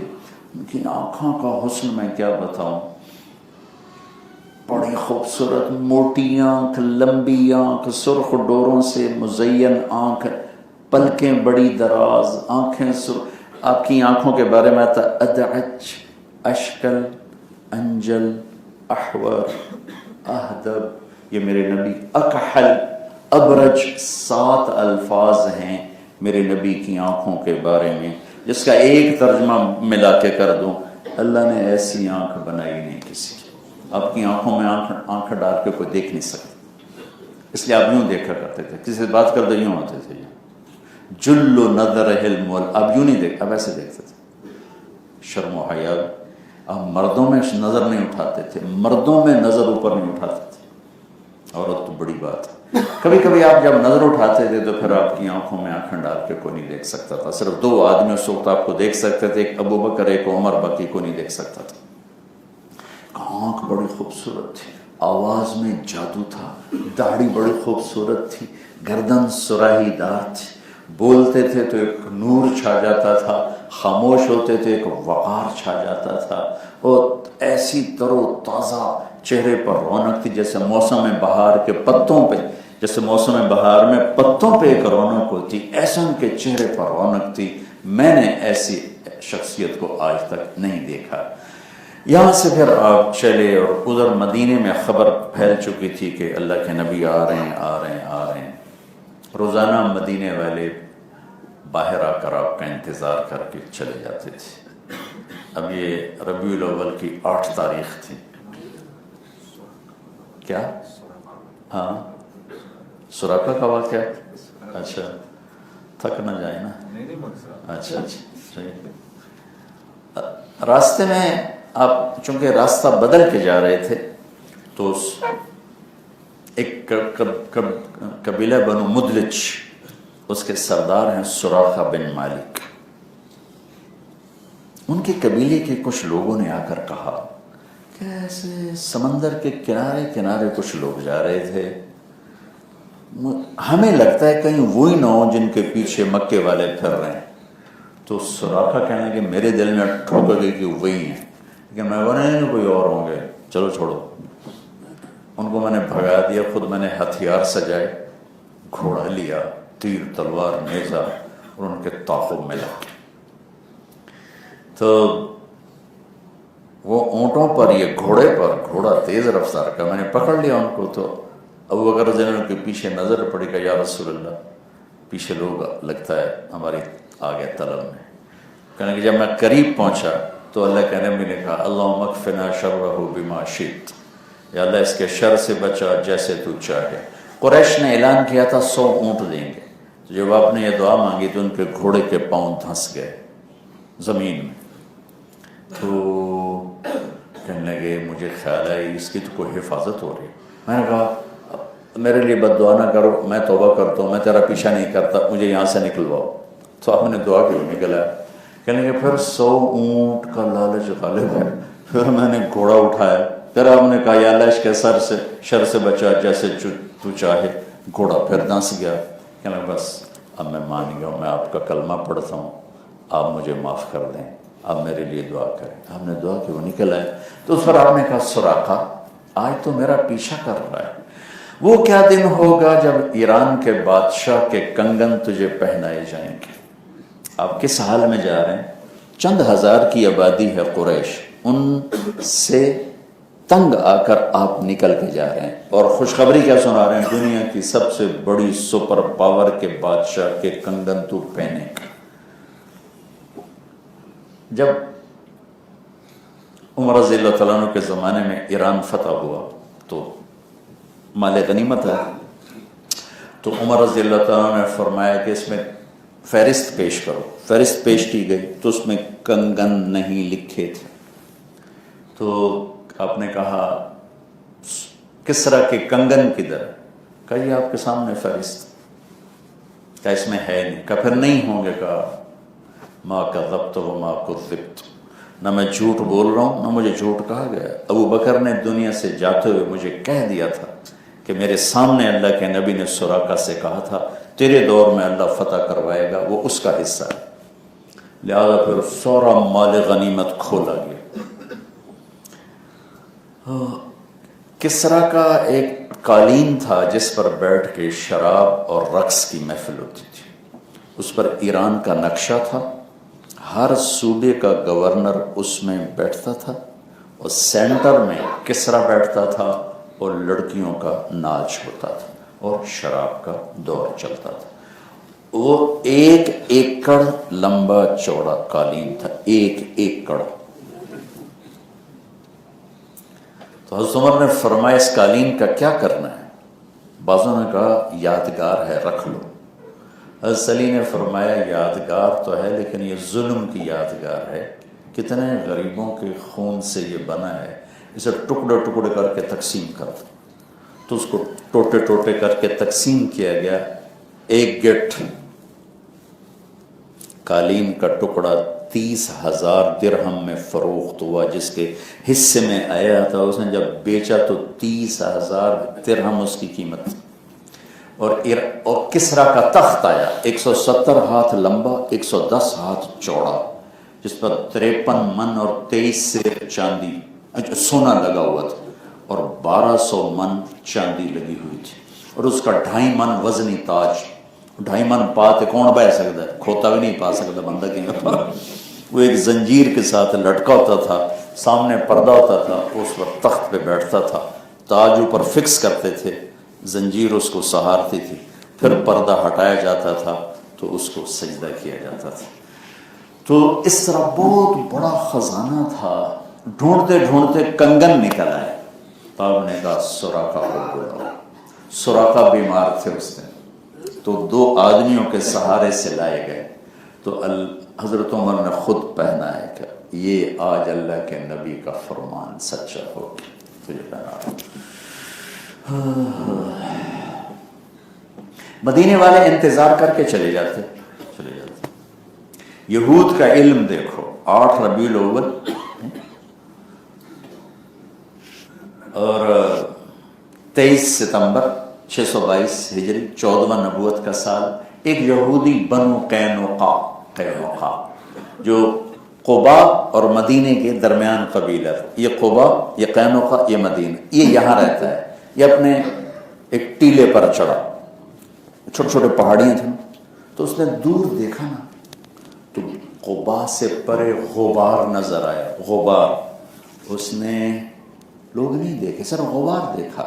ان کی آنکھوں کا حسن میں کیا بتاؤں، بڑی خوبصورت موٹی آنکھ، لمبی آنکھ، سرخ ڈوروں سے مزین آنکھ، پلکیں بڑی دراز، آنکھیں سرخ. آپ کی آنکھوں کے بارے میں آتا ادعج، اشکل، انجل، احور، اہدب. یہ میرے نبی اکحل، ابرج 7 الفاظ ہیں میرے نبی کی آنکھوں کے بارے میں، جس کا ایک ترجمہ ملا کے کر دوں، اللہ نے ایسی آنکھ بنائی نہیں کسی کی. آپ کی آنکھوں میں آنکھ ڈال کے کوئی دیکھ نہیں سکتا، اس لیے آپ یوں دیکھا کرتے تھے. کسی سے بات کرتے یوں ہوتے تھے، جل نظر علم، اب یوں نہیں دیکھ، اب ایسے دیکھتے تھے. شرم و حیا. اب مردوں میں نظر نہیں اٹھاتے تھے، مردوں میں نظر اوپر نہیں اٹھاتے تھے. عورت تو بڑی بات ہے. کبھی کبھی آپ جب نظر اٹھاتے تھے تو پھر آپ کی آنکھوں میں آنکھیں ڈال کے کوئی نہیں دیکھ سکتا تھا. صرف 2 آدمی اس وقت آپ کو دیکھ سکتے تھے، ایک ابو بکر ایک عمر، باقی کو نہیں دیکھ سکتا تھا. آنکھ بڑی خوبصورت تھی، آواز میں جادو تھا، داڑھی بڑی خوبصورت تھی، گردن سراہی دار تھی. بولتے تھے تو ایک نور چھا جاتا تھا، خاموش ہوتے تھے ایک وقار چھا جاتا تھا. اور ایسی تر و تازہ چہرے پر رونق تھی جیسے موسم بہار کے پتوں پہ، جیسے موسم بہار میں پتوں پہ ایک رونق ہوتی، ایسے ان کے چہرے پر رونق تھی. میں نے ایسی شخصیت کو آج تک نہیں دیکھا. یہاں سے پھر آپ چلے اور ادھر مدینے میں خبر پھیل چکی تھی کہ اللہ کے نبی آ رہے ہیں آ رہے ہیں آ رہے ہیں. روزانہ مدینے والے باہر آ کر آپ کا انتظار کر کے چلے جاتے تھے. اب یہ ربیع الاول کی 8 تاریخ تھی. کیا؟ ہاں سراقہ کا واقعہ. اچھا تھک نہ جائے نا. اچھا صحیح. راستے میں آپ چونکہ راستہ بدل کے جا رہے تھے تو ایک قبیلہ بنو مدلج، اس کے سردار ہیں سراقہ بن مالک. ان کے قبیلے کے کچھ لوگوں نے آ کر کہا کہ ایسے سمندر کے کنارے کنارے کچھ لوگ جا رہے تھے، ہمیں لگتا ہے کہیں وہی نہ ہو جن کے پیچھے مکے والے پھر رہے ہیں. تو سراقہ کہنے کہ میرے دل میں ٹھوک گئی کہ وہی ہیں، لیکن میں بنا نہیں کوئی اور ہوں گے، چلو چھوڑو. ان کو میں نے بھگا دیا. خود میں نے ہتھیار سجائے، گھوڑا لیا، تیر تلوار نیزہ، اور ان کے تعاقب میں لگ گیا. تو وہ اونٹوں پر، یہ گھوڑے پر، گھوڑا تیز رفتار کا، میں نے پکڑ لیا ان کو. تو ابو بکر رضی اللہ عنہ کے پیچھے نظر پڑی کہ یا رسول اللہ، پیچھے لوگ لگتا ہے ہماری آگے طلب میں. کہنے کہ جب میں قریب پہنچا تو اللہ کے نبی نے کہا اللہم اکفنا شرہ بما شئت، یا اللہ اس کے شر سے بچا جیسے تو چاہے. قریش نے اعلان کیا تھا 100 اونٹ دیں گے. جب آپ نے یہ دعا مانگی تو ان کے گھوڑے کے پاؤں دھنس گئے زمین میں. تو کہنے لگے مجھے خیال ہے اس کی تو کوئی حفاظت ہو رہی. میں نے کہا میرے لیے بد دعا نہ کرو، میں توبہ کرتا ہوں، میں تیرا پیچھا نہیں کرتا، مجھے یہاں سے نکلواؤ۔ تو آپ نے دعا کیوں نکلا؟ کہنے کہ پھر 100 اونٹ کا لالچ غالب ہے، پھر میں نے گھوڑا اٹھایا، پھر آپ نے کہا یا اللہ اس کے شر سے بچا جیسے تو چاہے، گھوڑا پھر دھنس گیا۔ کہنے بس اب میں مان گیا ہوں، میں آپ کا کلمہ پڑھتا ہوں، آپ مجھے معاف کر دیں، آپ میرے لیے دعا کریں۔ آپ نے دعا کی، وہ نکل آئے۔ تو اس پر آپ نے کہا سراقہ آج تو میرا پیچھا کر رہا ہے، وہ کیا دن ہوگا جب ایران کے بادشاہ کے کنگن تجھے پہنائے جائیں گے۔ آپ کس حال میں جا رہے ہیں؟ چند ہزار کی آبادی ہے قریش، ان سے تنگ آ کر آپ نکل کے جا رہے ہیں، اور خوشخبری کیا سنا رہے ہیں؟ دنیا کی سب سے بڑی سپر پاور کے بادشاہ کے کنگن تو پہنے۔ جب عمر رضی اللہ تعالیٰ عنہ کے زمانے میں ایران فتح ہوا تو مال غنیمت ہے، تو عمر رضی اللہ تعالیٰ عنہ نے فرمایا کہ اس میں فہرست پیش کرو۔ فہرست پیش کی گئی تو اس میں کنگن نہیں لکھے تھے، تو آپ نے کہا کسریٰ کے کنگن کدھر؟ کہا یہ آپ کے سامنے فہرست، کہا اس میں ہے نہیں، کہا پھر نہیں ہوں گے؟ کہا ما کذبت وما کذبت، نہ میں جھوٹ بول رہا ہوں نہ مجھے جھوٹ کہا گیا۔ ابو بکر نے دنیا سے جاتے ہوئے مجھے کہہ دیا تھا کہ میرے سامنے اللہ کے نبی نے سراقہ سے کہا تھا تیرے دور میں اللہ فتح کروائے گا، وہ اس کا حصہ ہے، لہذا پھر سورا مال غنیمت کھولا گیا۔ کسریٰ کا ایک قالین تھا جس پر بیٹھ کے شراب اور رقص کی محفل ہوتی تھی، اس پر ایران کا نقشہ تھا، ہر صوبے کا گورنر اس میں بیٹھتا تھا، اور سینٹر میں کسریٰ بیٹھتا تھا، اور لڑکیوں کا ناچ ہوتا تھا اور شراب کا دور چلتا تھا۔ وہ 1 ایکڑ لمبا چوڑا قالین تھا، 1 ایکڑ۔ تو حضرت عمر نے فرمایا اس قالین کا کیا کرنا ہے؟ بعضوں نے کہا یادگار ہے، رکھ لو۔ حضرت علی نے فرمایا یادگار تو ہے لیکن یہ ظلم کی یادگار ہے، کتنے غریبوں کے خون سے یہ بنا ہے، اسے ٹکڑے ٹکڑے کر کے تقسیم کر دو۔ تو اس کو ٹوٹے ٹوٹے کر کے تقسیم کیا گیا، 1 گٹھ قالین کا ٹکڑا 30,000 درہم میں فروخت ہوا، جس کے حصے میں آیا تھا اس نے جب بیچا تو 30,000 درہم اس کی قیمت تھی۔ اور کسریٰ کا تخت آیا، 170 ہاتھ لمبا، 110 ہاتھ چوڑا، جس پر 53 من اور 23 سیر چاندی سونا لگا ہوا تھا، اور 1200 من چاندی لگی ہوئی تھی، اور اس کا 2.5 من وزنی تاج۔ 2.5 من پاتے کون بہ سکتا ہے؟ کھوتا بھی نہیں پا سکتا بندہ کہیں پا۔ وہ ایک زنجیر کے ساتھ لٹکا ہوتا تھا، سامنے پردہ ہوتا تھا، اس پر تخت پہ بیٹھتا تھا، تاج اوپر فکس کرتے تھے، زنجیر اس کو سہارتی تھی، پھر پردہ ہٹایا جاتا تھا تو اس کو سجدہ کیا جاتا تھا۔ تو اس طرح بہت بڑا خزانہ تھا۔ ڈھونڈتے ڈھونڈتے کنگن نکل آئے، تو آپ نے کہا سراقہ کو بلاؤ۔ سراقہ بیمار تھے اس دن، تو 2 آدمیوں کے سہارے سے لائے گئے، تو حضرت عمر نے خود پہنا ہے کہ یہ آج اللہ کے نبی کا فرمان سچا ہو گیا، تجھے پہنا۔ مدینے والے انتظار کر کے چلے جاتے۔ یہود کا علم دیکھو، 8 ربیع الاول اور 23 ستمبر 622 ہجری، 14واں نبوت کا سال، ایک یہودی بنو قینوقا جو قبا اور مدینے کے درمیان قبیلہ تھا، یہ قبا، یہ قینوقا، یہ مدینہ، یہ یہاں رہتا ہے، یہ اپنے ایک ٹیلے پر چڑھا، چھوٹے چھوٹے پہاڑیاں تھیں، تو اس نے دور دیکھا نا تو قبا سے پرے غبار نظر آیا، غبار، اس نے لوگ نہیں دیکھے، صرف غبار دیکھا۔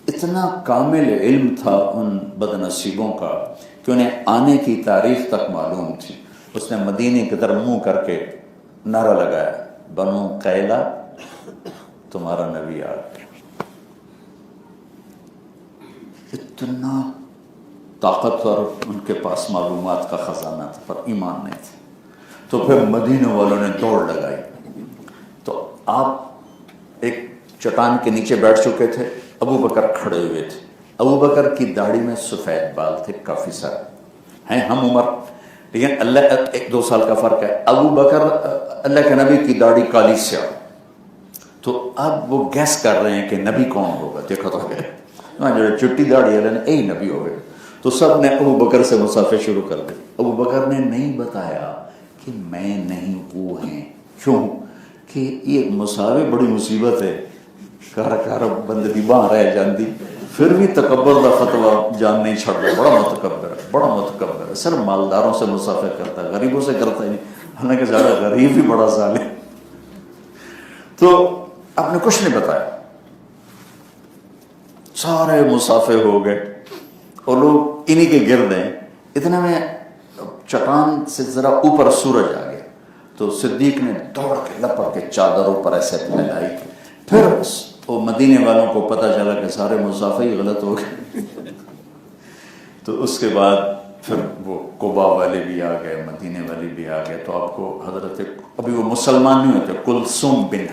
اتنا کامل علم تھا ان بد نصیبوں کا کہ انہیں آنے کی تاریخ تک معلوم تھی۔ اس نے مدینے کی طرف منہ کر کے نعرہ لگایا، بنو قیلا تمہارا نبی آ گیا۔ اتنا طاقتور ان کے پاس معلومات کا خزانہ تھا، پر ایمان نہیں تھا۔ تو پھر مدینے والوں نے دوڑ لگائی، تو آپ ایک چٹان کے نیچے بیٹھ چکے تھے، ابو بکر کھڑے ہوئے تھے، ابو بکر کی داڑھی میں سفید بال تھے کافی سارے ہیں، ہم عمر، لیکن اللہ 1-2 سال کا فرق ہے. ابو بکر اللہ کے نبی کی داڑھی کالی سیاہ. تو اب وہ گیس کر رہے ہیں کہ نبی کون ہوگا. دیکھو تو جو چٹی داڑھی ہے یہی نبی ہو گئے. تو سب نے ابو بکر سے مصافحے شروع کر دی. ابو بکر نے نہیں بتایا کہ میں نہیں وہ ہیں. کیوں کہ یہ مصافحے بڑی مصیبت ہے، کار بندے دی باں رہ جاندی. پھر بھی تکبر دا فتویٰ جان نہیں چھڑ رہا. بڑا متکبر ہے، بڑا متکبر ہے. صرف مالداروں سے مصافحہ کرتا ہے، غریبوں سے کرتا ہی نہیں. حالانکہ زیادہ غریب بھی بڑا ظالم. تو آپ نے کچھ نہیں بتایا. سارے مصافحے ہو گئے اور لوگ انہی کے گرد ہیں. اتنے میں چٹان سے ذرا اوپر سورج آ گیا تو صدیق نے دوڑ کے لپٹ کے چادروں پر ایسے پھیلائی. پھر وہ مدینے والوں کو پتہ چلا کہ سارے مصافحے ہی غلط ہو گئے. تو اس کے بعد پھر وہ قبا والے بھی آ گئے، مدینے والے بھی آ گئے. تو آپ کو حضرت ابھی وہ مسلمان نہیں ہوتے، کلثوم بن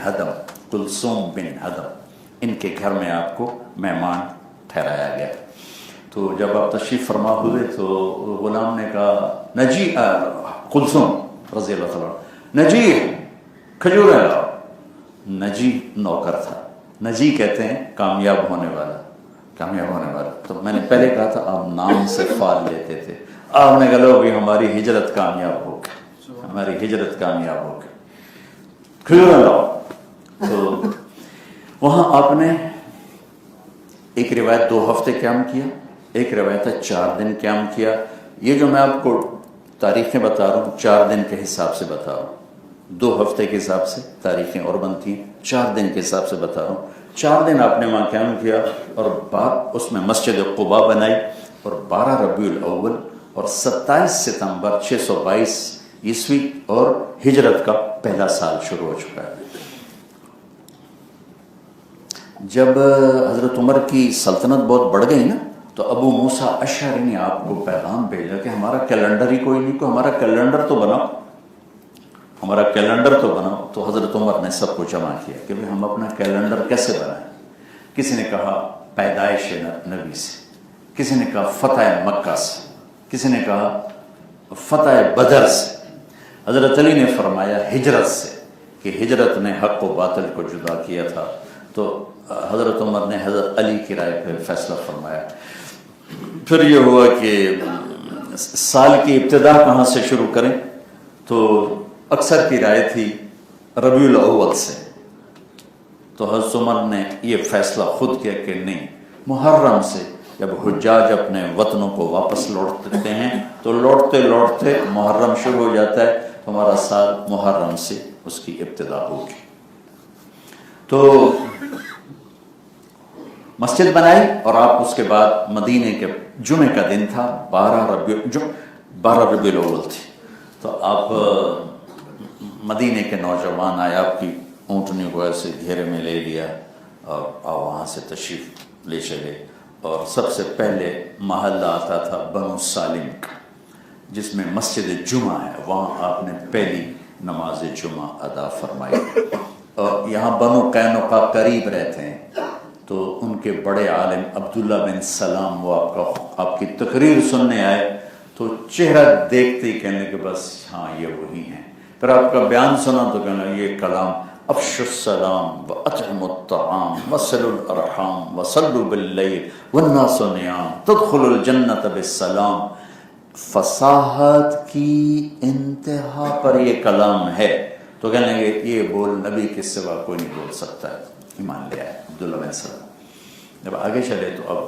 حدم ان کے گھر میں آپ کو مہمان ٹھہرایا گیا. تو جب آپ تشریف فرما ہوئے تو غلام نے کہا نجی کلثوم رضی اللہ تعالیٰ نجی کھجوریں لاؤ. نجی نوکر تھا. نجی کہتے ہیں کامیاب ہونے والا. تو میں نے پہلے کہا تھا آپ نام سے فال لیتے تھے. آپ نے کہا لو بھی ہماری ہجرت کامیاب ہو گئی، کھجوریں لاؤ. تو وہاں آپ نے ایک روایت 2 ہفتے قیام کیا، ایک روایت 4 دن قیام کیا. یہ جو میں آپ کو تاریخیں بتا رہا ہوں 4 دن کے حساب سے بتا رہا ہوں. 2 ہفتے کے حساب سے تاریخیں اور بنتی ہیں، 4 دن کے حساب سے بتا رہا ہوں. 4 دن آپ نے وہاں قیام کیا اور اس میں مسجد قباء بنائی. اور 12 ربیع الاول اور 27 ستمبر 622 عیسوی اور ہجرت کا پہلا سال شروع ہو چکا ہے. جب حضرت عمر کی سلطنت بہت بڑھ گئی نا تو ابو موسیٰ اشعری نے آپ کو پیغام بھیجا کہ ہمارا کیلنڈر ہی کوئی نہیں، ہمارا کیلنڈر تو بناؤ. تو حضرت عمر نے سب کو جمع کیا کہ ہم اپنا کیلنڈر کیسے بنائیں. کسی نے کہا پیدائش نبی سے، کسی نے کہا فتح مکہ سے، کسی نے کہا فتح بدر سے. حضرت علی نے فرمایا ہجرت سے کہ ہجرت نے حق و باطل کو جدا کیا تھا. تو حضرت عمر نے حضرت علی کی رائے پہ فیصلہ فرمایا. پھر یہ ہوا کہ سال کی ابتدا کہاں سے شروع کریں. تو اکثر کی رائے تھی ربیع الاول سے. تو حضرت عمر نے یہ فیصلہ خود کیا کہ نہیں، محرم سے. جب حجاج اپنے وطنوں کو واپس لوٹتے ہیں تو لوٹتے لوٹتے محرم شروع ہو جاتا ہے. ہمارا سال محرم سے اس کی ابتدا ہوگی. تو مسجد بنائی اور آپ اس کے بعد مدینے کے جمعے کا دن تھا، 12 ربیع الاول تھی. تو آپ مدینے کے نوجوان آئے، آپ کی اونٹنی کو ایسے گھیرے میں لے لیا اور وہاں سے تشریف لے چلے. اور سب سے پہلے محلہ آتا تھا بنو سالم کا، جس میں مسجد جمعہ ہے. وہاں آپ نے پہلی نماز جمعہ ادا فرمائی. اور یہاں بنو قینقاع قریب رہتے ہیں تو ان کے بڑے عالم عبداللہ بن سلام وہ آپ کی تقریر سننے آئے. تو چہرہ دیکھتے ہی کہنے کہ بس ہاں یہ وہی ہیں. پھر آپ کا بیان سنا تو کہنا یہ کلام افشوا السلام واطعموا الطعام وصلوا الارحام وصلوا باللیل والناس نیام تدخلوا الجنۃ بالسلام. فصاحت کی انتہا پر یہ کلام ہے. تو کہنے لگے یہ بول نبی کے سوا کوئی نہیں بول سکتا ہے. ایمان لے آئے عبداللہ بن سلام. جب آگے چلے تو اب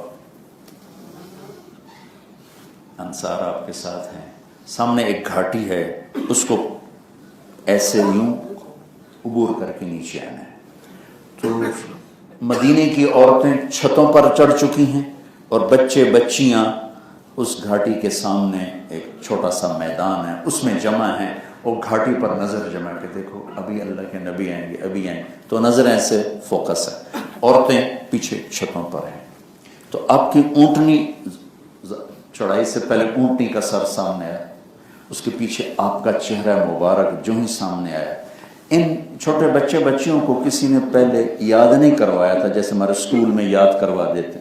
انصار آپ کے ساتھ ہیں. سامنے ایک گھاٹی ہے، اس کو ایسے یوں عبور کر کے نیچے آنا ہے. تو مدینے کی عورتیں چھتوں پر چڑھ چکی ہیں اور بچے بچیاں اس گھاٹی کے سامنے ایک چھوٹا سا میدان ہے اس میں جمع ہیں. وہ گھاٹی پر نظر جمع کے دیکھو ابھی اللہ کے نبی آئیں گے، ابھی آئیں. تو نظر ایسے فوکس ہے. عورتیں پیچھے چھتوں پر ہیں. تو آپ کی اونٹنی چڑھائی سے پہلے اونٹنی کا سر سامنے آیا، اس کے پیچھے آپ کا چہرہ مبارک جو ہی سامنے آیا. ان چھوٹے بچے بچیوں کو کسی نے پہلے یاد نہیں کروایا تھا جیسے ہمارے اسکول میں یاد کروا دیتے.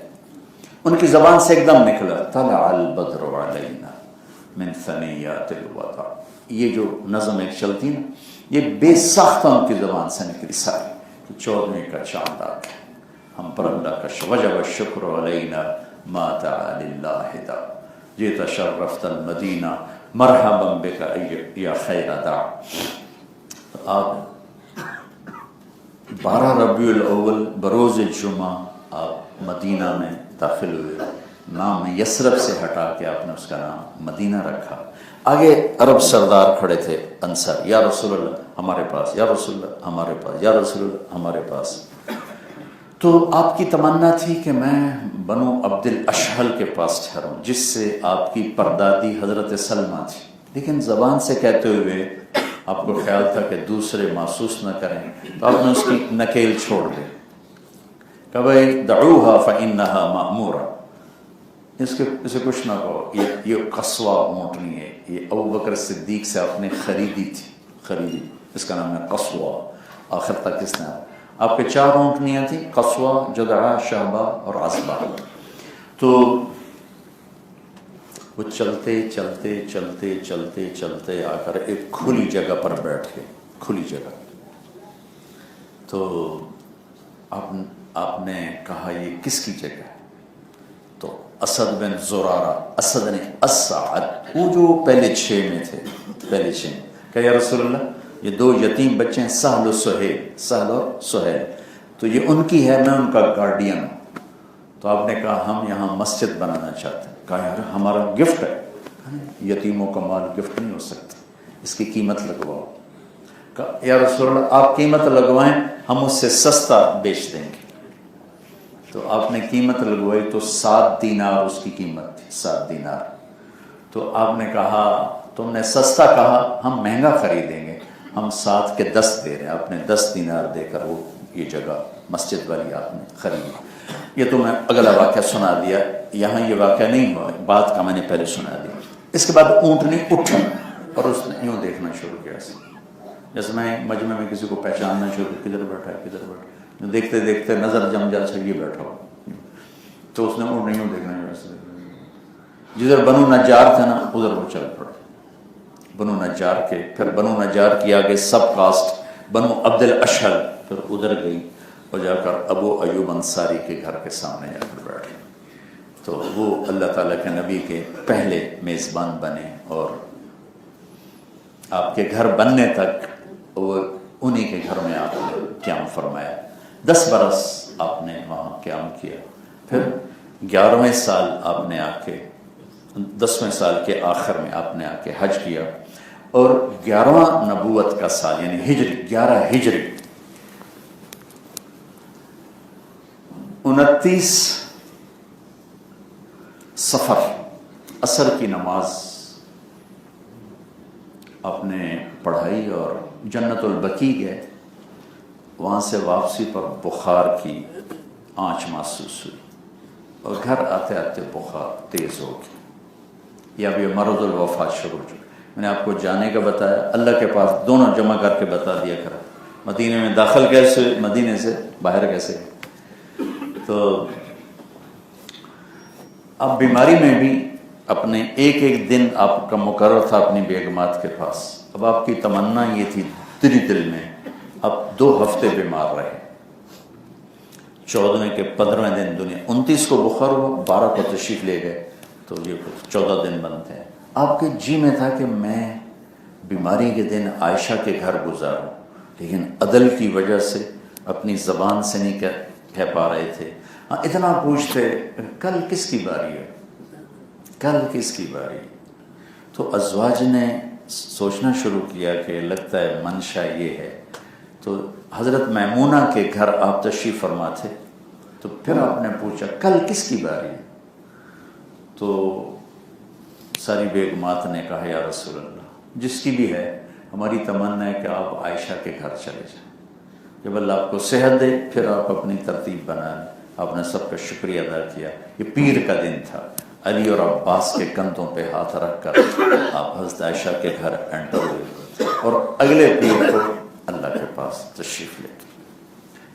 ان کی زبان سے ایک دم نکلا طلع البدر علینا من ثنیات الوداع. یہ جو نظم ایک چلتی نا یہ بے ساختہ ان کی زبان سے نکلی ساری کہ 14ویں کا چاند آ گیا ہم پر اللہ کا وجب الشکر علینا ما دعا للہ دا جیت شرفت المدینہ مرحبا بک یا خیر دع. آپ 12 ربیع الاول بروز جمعہ آپ مدینہ میں داخل ہوئے. نام یثرب سے ہٹا کے آپ نے اس کا نام مدینہ رکھا. آگے عرب سردار کھڑے تھے انصار، یا رسول اللہ ہمارے پاس، یا رسول اللہ ہمارے پاس، یا رسول اللہ ہمارے پاس. تو آپ کی تمنا تھی کہ میں بنو عبد الاشہل کے پاس ٹھہروں جس سے آپ کی پردادی حضرت سلمہ تھی، لیکن زبان سے کہتے ہوئے آپ کو خیال تھا کہ دوسرے محسوس نہ کریں تو آپ نے اس کی نکیل چھوڑ دی کہ بھائی دعوہا فإنہا مأمورہ، اسے کچھ نہ کہو، یہ قصوہ اونٹنی ہے، یہ ابو بکر صدیق سے آپ نے خریدی، اس کا نام ہے قصوہ. آخر تک اس نے آپ کے 4 اونٹنیاں تھیں، قصوہ، جدعہ، شہبہ اور عصبہ. تو وہ چلتے آ کر ایک کھلی جگہ پر بیٹھ گئے، کھلی جگہ. تو آپ نے کہا یہ کس کی جگہ ہے؟ تو اسد بن زرارہ، اسد نے اسعد، وہ جو پہلے 6 میں تھے، کہ یا رسول اللہ یہ 2 یتیم بچے ہیں، سہل اور سہیل، تو یہ ان کی ہے، میں ان کا گارڈین ہوں. تو آپ نے کہا ہم یہاں مسجد بنانا چاہتے ہیں. کہا یار ہمارا گفٹ ہے، یتیموں کا مال گفٹ نہیں ہو سکتا، اس کی قیمت لگواؤ. کہا یا رسول اللہ آپ قیمت لگوائیں ہم اس سے سستا بیچ دیں گے. تو آپ نے قیمت لگوائی تو 7 دینار اس کی قیمت تھی، 7 دینار. تو آپ نے کہا تم نے سستا کہا، ہم مہنگا خریدیں گے، ہم 7 کے 10 دے رہے ہیں. آپ نے 10 دینار دے کر وہ یہ جگہ مسجد والی آپ نے خریدی. یہ تو میں اگلا واقعہ سنا دیا، یہاں یہ واقعہ نہیں ہوا، بات کا میں نے پہلے سنا دیا. اس کے بعد اونٹنی اٹھا اور اس نے یوں دیکھنا شروع کیا، جیسے میں مجمع میں کسی کو پہچاننا شروع، کدھر بیٹھا ہے، دیکھتے دیکھتے نظر جم جا سے یہ بیٹھا ہو. تو اس نے اونٹنی یوں دیکھنا شروع، جدھر بنو نجار تھا نا ادھر وہ چل پڑا. بنو نجار کے، پھر بنو نجار کی آگے سب کاسٹ بنو عبد الاشہل، پھر ادھر گئی اور جا کر ابو ایوب انصاری کے گھر کے سامنے جا کر بیٹھے. تو وہ اللہ تعالیٰ کے نبی کے پہلے میزبان بنے، اور آپ کے گھر بننے تک وہ انہی کے گھر میں آپ نے قیام فرمایا. 10 برس آپ نے وہاں قیام کیا. پھر 11ویں سال آپ نے آ کے، 10ویں سال کے آخر میں آپ نے آ کے حج کیا، اور 11واں نبوت کا سال یعنی ہجری، 11 ہجری 29 سفر عصر کی نماز آپ نے پڑھائی اور جنت البقیع گئے. وہاں سے واپسی پر بخار کی آنچ محسوس ہوئی اور گھر آتے آتے بخار تیز ہو گئی، یا بھی مرض الوفات شروع ہو چکا. میں نے آپ کو جانے کا بتایا، اللہ کے پاس دونوں جمع کر کے بتا دیا کرا، مدینے میں داخل کیسے، مدینے سے باہر کیسے. تو اب بیماری میں بھی اپنے ایک دن آپ کا مقرر تھا اپنی بیگمات کے پاس. اب آپ کی تمنا یہ تھی دل میں، اب 2 ہفتے بیمار رہے. 14ویں کے 15ویں دن دنیا، 29 کو بخار ہوا، 12 کو تشریف لے گئے، تو یہ 14 دن بنتے ہیں. آپ کے جی میں تھا کہ میں بیماری کے دن عائشہ کے گھر گزاروں، لیکن عدل کی وجہ سے اپنی زبان سے نہیں کہہ پا رہے تھے. ہاں اتنا پوچھتے کل کس کی باری ہے، کل کس کی باری. تو ازواج نے سوچنا شروع کیا کہ لگتا ہے منشا یہ ہے. تو حضرت میمونہ کے گھر آپ تشریف فرما تھے، تو پھر آپ نے پوچھا کل کس کی باری ہے. تو ساری بیگمات نے کہا یا رسول اللہ جس کی بھی ہے، ہماری تمنا ہے کہ آپ عائشہ کے گھر چلے جائیں، جب اللہ آپ کو صحت دے پھر آپ اپنی ترتیب بنا لیں. آپ نے سب کا شکریہ ادا کیا. یہ پیر کا دن تھا، علی اور عباس کے کندھوں پہ ہاتھ رکھ کر آپ حضرت عائشہ کے گھر انٹر ہوئے، اور اگلے پیر کو اللہ کے پاس تشریف لے.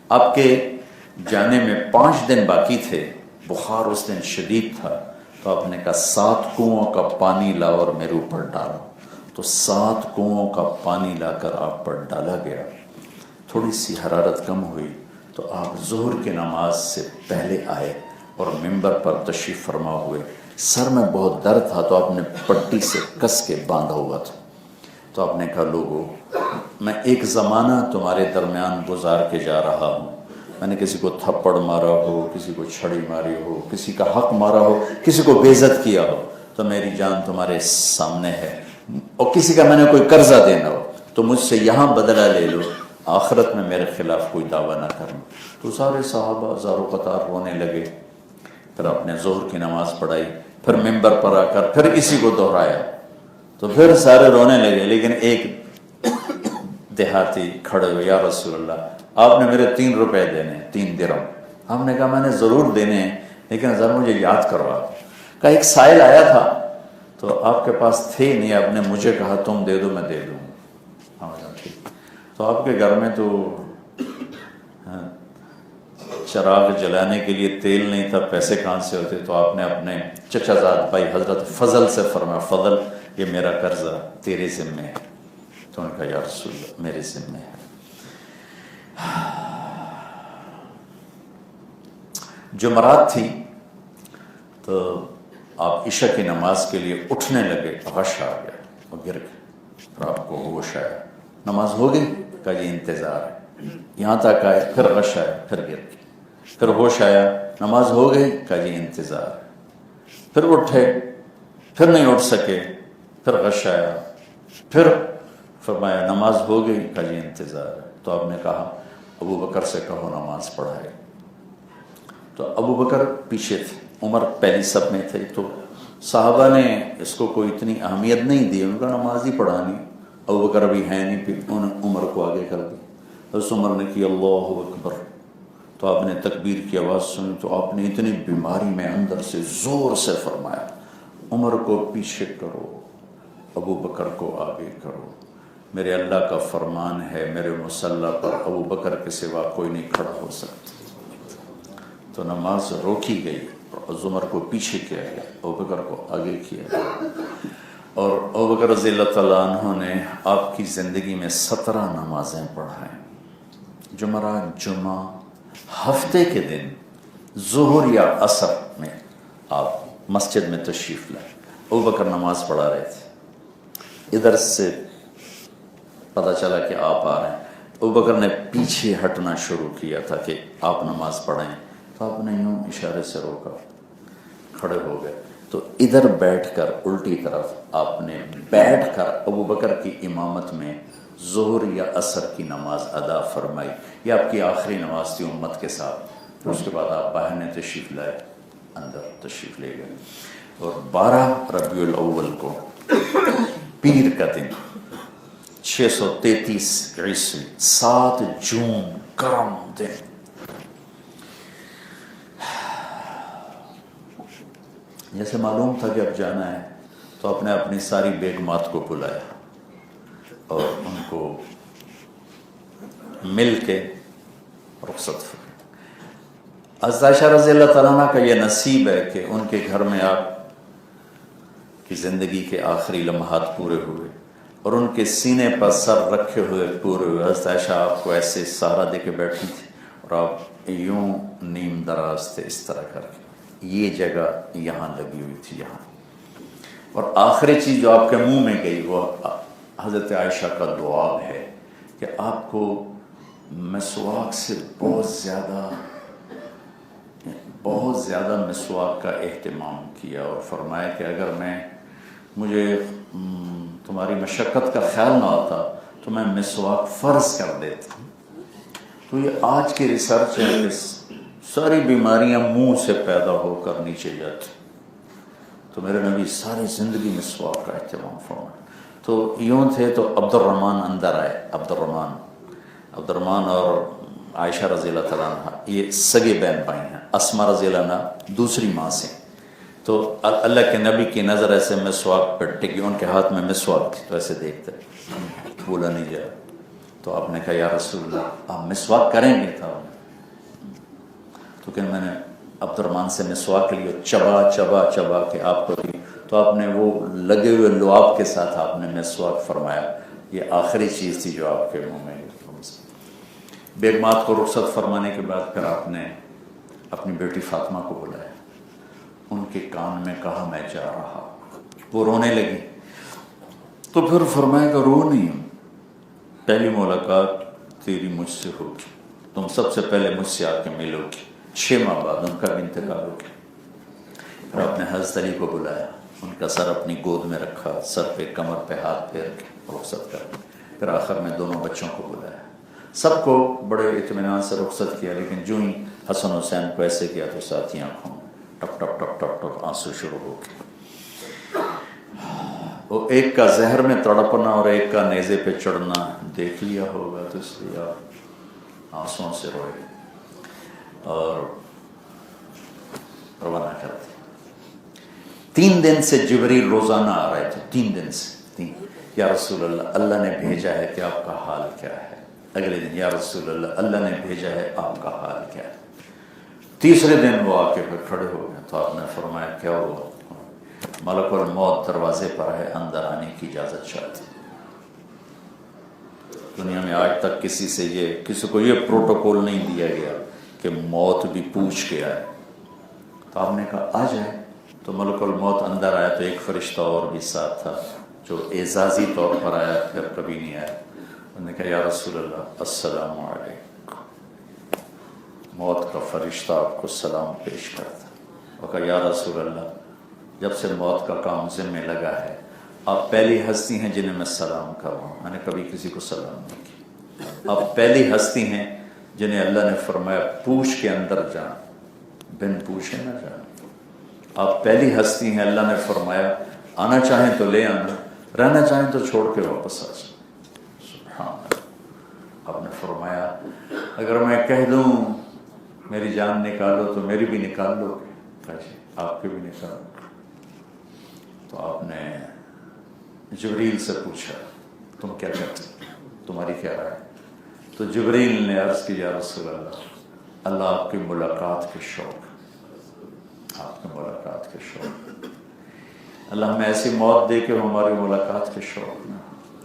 آپ کے جانے میں 5 دن باقی تھے بخار اس دن شدید تھا، تو آپ نے کہا 7 کنوؤں کا پانی لاؤ اور میرے اوپر ڈالو، تو 7 کنوؤں کا پانی لا کر آپ پر ڈالا گیا۔ تھوڑی سی حرارت کم ہوئی تو آپ ظہر کی نماز سے پہلے آئے اور ممبر پر تشریف فرما ہوئے۔ سر میں بہت درد تھا تو آپ نے پٹی سے کس کے باندھا ہوا تھا، تو آپ نے کہا لوگوں میں ایک زمانہ تمہارے درمیان گزار کے جا رہا ہوں، میں نے کسی کو تھپڑ مارا ہو، کسی کو چھڑی ماری ہو، کسی کا حق مارا ہو، کسی کو بے عزت کیا ہو، تو میری جان تمہارے سامنے ہے، اور کسی کا میں نے کوئی قرضہ دینا ہو تو مجھ سے یہاں بدلہ لے لو، آخرت میں میرے خلاف کوئی دعویٰ نہ کرنا۔ تو سارے صحابہ زارو قطار رونے لگے۔ پھر آپ نے ظہر کی نماز پڑھائی، پھر ممبر پر آ کر پھر اسی کو دہرایا، تو پھر سارے رونے لگے، لیکن ایک دیہاتی کھڑے ہوئے، یا رسول اللہ آپ نے میرے 3 روپے دینے، 3 درہم۔ ہم نے کہا میں نے ضرور دینے ہیں لیکن ذرا مجھے یاد کروا۔ کہا ایک سائل آیا تھا تو آپ کے پاس تھے نہیں، آپ نے مجھے کہا تم دے دو میں دے دوں۔ تو آپ کے گھر میں تو چراغ جلانے کے لیے تیل نہیں تھا، پیسے کہاں سے ہوتے؟ تو آپ نے اپنے چچا زاد بھائی حضرت فضل سے فرمایا فضل یہ میرا قرضہ تیرے ذمہ ہے۔ تو انہوں نے کہا یا رسول اللہ میرے ذمہ ہے۔ جمعرات تھی تو آپ عشاء کی نماز کے لیے اٹھنے لگے، غش آ گیا اور گر گئے، پھر آپ کو ہوش آیا، نماز ہو گئی؟ کہا یہ انتظار ہے، یہاں تک آئے، پھر غش آیا، پھر گر گئے، پھر ہوش آیا، نماز ہو گئی؟ کہا یہ انتظار ہے، پھر اٹھے، پھر نہیں اٹھ سکے، پھر غش آیا، پھر فرمایا نماز ہو گئی؟ کہا یہ انتظار ہے۔ تو آپ نے کہا ابو بکر سے کہو نماز پڑھائے۔ تو ابو بکر پیچھے تھے، عمر پہلی صف میں تھے، تو صحابہ نے اس کو کوئی اتنی اہمیت نہیں دی، ان کا نماز ہی پڑھانی، ابو بکر ابھی ہے نہیں، پھر انہوں نے عمر کو آگے کر دی۔ حضرت عمر نے کی اللہ اکبر، تو آپ نے تکبیر کی آواز سنی، تو آپ نے اتنی بیماری میں اندر سے زور سے فرمایا عمر کو پیچھے کرو، ابو بکر کو آگے کرو، میرے اللہ کا فرمان ہے میرے مصلی پر ابو بکر کے سوا کوئی نہیں کھڑا ہو سکتا۔ تو نماز روکی گئی اور عمر کو پیچھے کیا گیا، ابو بکر کو آگے کیا گیا، اور ابو بکر رضی اللہ تعالیٰ عنہ نے آپ کی زندگی میں 17 نمازیں پڑھائیں، جمعرات، جمعہ، ہفتے کے دن ظہر یا عصر میں آپ مسجد میں تشریف لائیں۔ ابو بکر نماز پڑھا رہے تھے، ادھر سے پتہ چلا کہ آپ آ رہے ہیں، ابو بکر نے پیچھے ہٹنا شروع کیا تھا کہ آپ نماز پڑھیں، تو آپ نے یوں اشارے سے روکا، کھڑے ہو گئے، تو ادھر بیٹھ کر الٹی طرف آپ نے بیٹھ کر ابو بکر کی امامت میں ظہر یا عصر کی نماز ادا فرمائی۔ یہ آپ کی آخری نماز تھی امت کے ساتھ، پھر اس کے بعد آپ باہر نے تشریف لائے، اندر تشریف لے گئے، اور 12 ربیع الاول کو پیر کا دن 633 عیسوی 7 جون گرم دن، جیسے معلوم تھا کہ اب جانا ہے تو آپ نے اپنی ساری بیگمات کو بلایا اور ان کو مل کے رخصت فرمایا۔ حضرت عائشہ رضی اللہ تعالیٰ عنہ کا یہ نصیب ہے کہ ان کے گھر میں آپ کی زندگی کے آخری لمحات پورے ہوئے، اور ان کے سینے پر سر رکھے ہوئے پورے ہوئے۔ حضرت عائشہ آپ کو ایسے سہارا دے کے بیٹھی تھی اور آپ یوں نیم دراز تھے، اس طرح کر کے، یہ جگہ یہاں لگی ہوئی تھی، یہاں، اور آخری چیز جو آپ کے منہ میں گئی وہ حضرت عائشہ کا دعا ہے کہ آپ کو مسواک سے بہت زیادہ مسواک کا اہتمام کیا، اور فرمایا کہ اگر مجھے تمہاری مشقت کا خیال نہ آتا تو میں مسواک فرض کر دیتا۔ تو یہ آج کی ریسرچ ہے کہ ساری بیماریاں منہ سے پیدا ہو کر نیچے جاتی، تو میرے نبی ساری زندگی مسواک کا اہتمام فرمایا۔ تو یوں تھے تو عبد الرحمن اندر آئے، عبد الرحمن اور عائشہ رضی اللہ تعالیٰ عنہ یہ سگے بہن بھائی ہیں، اسما رضی اللہ عنہ دوسری ماں سے، تو اللہ کے نبی کی نظر ایسے مسواک پر ٹکی، ان کے ہاتھ میں مسواک تھی، تو ایسے دیکھتے بولا نہیں جائے، تو آپ نے کہا یا رسول اللہ آپ مسواک کریں گے؟ تھا تو کہ میں نے عبد الرحمن سے مسواک کے لیے چبا چبا چبا کے آپ کو دی تو آپ نے وہ لگے ہوئے لعاب کے ساتھ آپ نے مسواک فرمایا. یہ آخری چیز تھی جو آپ کے منہ میں. بیگمات کو رخصت فرمانے کے بعد پھر آپ نے اپنی بیٹی فاطمہ کو بلایا, ان کے کان میں کہا میں جا رہا. وہ رونے لگی تو پھر فرمایا کہ رو نہیں, پہلی ملاقات تیری مجھ سے ہوگی, تم سب سے پہلے مجھ سے آ کے ملو گی. 6 ماہ بعد ان کا بھی انتقال ہو گیا. پھر آپ نے حضرت علی کو بلایا, ان کا سر اپنی گود میں رکھا, سر پہ کمر پہ ہاتھ پھیر کے رخصت کر دی. پھر آخر میں دونوں بچوں کو بلایا, سب کو بڑے اطمینان سے رخصت کیا. لیکن جو ہی حسن حسین کو ایسے کیا تو ساتھ ہی آنکھوں ٹپ ٹپ ٹپ ٹپ ٹپ آنسو شروع ہو گئے. وہ ایک کا زہر میں تڑپنا اور ایک کا نیزے پہ چڑھنا دیکھ لیا ہوگا تو اس لیے آپ آنسوں سے روئے اور روانہ کرتے. 3 دن سے جبریل روزانہ آ رہے تھے, 3 دن سے. یا رسول اللہ, اللہ نے بھیجا ہے کہ آپ کا حال کیا ہے. اگلے دن یا رسول اللہ, اللہ نے بھیجا ہے آپ کا حال کیا ہے. تیسرے دن وہ آ کے پھر کھڑے ہو گئے تو آپ نے فرمایا کیا ہوا. ملک الموت دروازے پر ہے, اندر آنے کی اجازت چاہتے. دنیا میں آج تک کسی کو یہ پروٹوکول نہیں دیا گیا کہ موت بھی پوچھ کے آئے. تو آپ نے کہا آ جائے. تو ملک الموت اندر آیا تو ایک فرشتہ اور بھی ساتھ تھا جو اعزازی طور پر آیا, پھر کبھی نہیں آیا. انہوں نے کہا یا رسول اللہ السلام علیکم. موت کا فرشتہ آپ کو سلام پیش کرتا. وہ کہا یا رسول اللہ, جب سے موت کا کام ذمہ لگا ہے آپ پہلی ہستی ہیں جنہیں میں سلام کر رہا ہوں. میں نے کبھی کسی کو سلام نہیں کیا. آپ پہلی ہستی ہیں جنہیں اللہ نے فرمایا پوچھ کے اندر جان, بن پوچھے نہ جان. آپ پہلی ہستی ہیں, اللہ نے فرمایا آنا چاہیں تو لے آنا, رہنا چاہیں تو چھوڑ کے واپس آ جائیں. سبحان اللہ. آپ نے فرمایا اگر میں کہہ دوں میری جان نکالو تو میری بھی نکال لو گے, آپ کی بھی نکال لو. تو آپ نے جبریل سے پوچھا تم کیا کرتے, تمہاری کیا رائے. تو جبریل نے عرض کی یا رسول اللہ, اللہ آپ کی ملاقات کے شوق, آپ کی ملاقات کے شوق. اللہ ہمیں ایسی موت دے کہ ہماری ملاقات کے شوق نہ,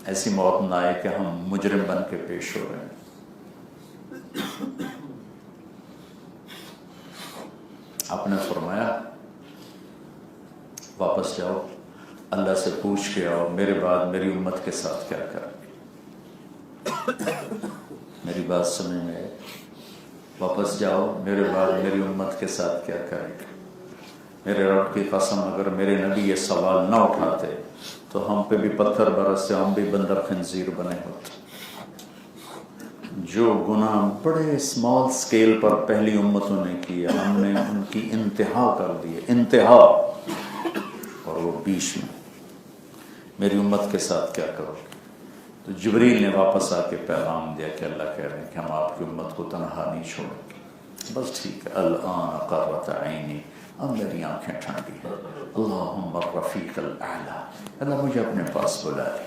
ایسی موت نہ آئے کہ ہم مجرم بن کے پیش ہو رہے ہیں. آپ نے فرمایا واپس جاؤ, اللہ سے پوچھ کے آؤ میرے بعد میری امت کے ساتھ کیا کریں. میری بات سمجھ میں, واپس جاؤ میرے بعد میری امت کے ساتھ کیا کریں. میرے رب کی قسم اگر میرے نبی یہ سوال نہ اٹھاتے تو ہم پہ بھی پتھر برستے, ہم بھی بندر خنزیر بنے ہوتے. جو گناہ بڑے اسمال سکیل پر پہلی امتوں نے کیا, ہم نے ان کی انتہا کر دی, انتہا. اور وہ بیچ میں میری امت کے ساتھ کیا کرو. تو جبریل نے واپس آ کے پیغام دیا کہ اللہ کہہ رہے ہیں کہ ہم آپ کی امت کو تنہا نہیں چھوڑیں گے. بس ٹھیک ہے, الآن قرۃ عینی, اب میری آنکھیں ٹھنڈی ہیں. اللہم الرفیق الاعلیٰ, اللہ مجھے اپنے پاس بلا لے.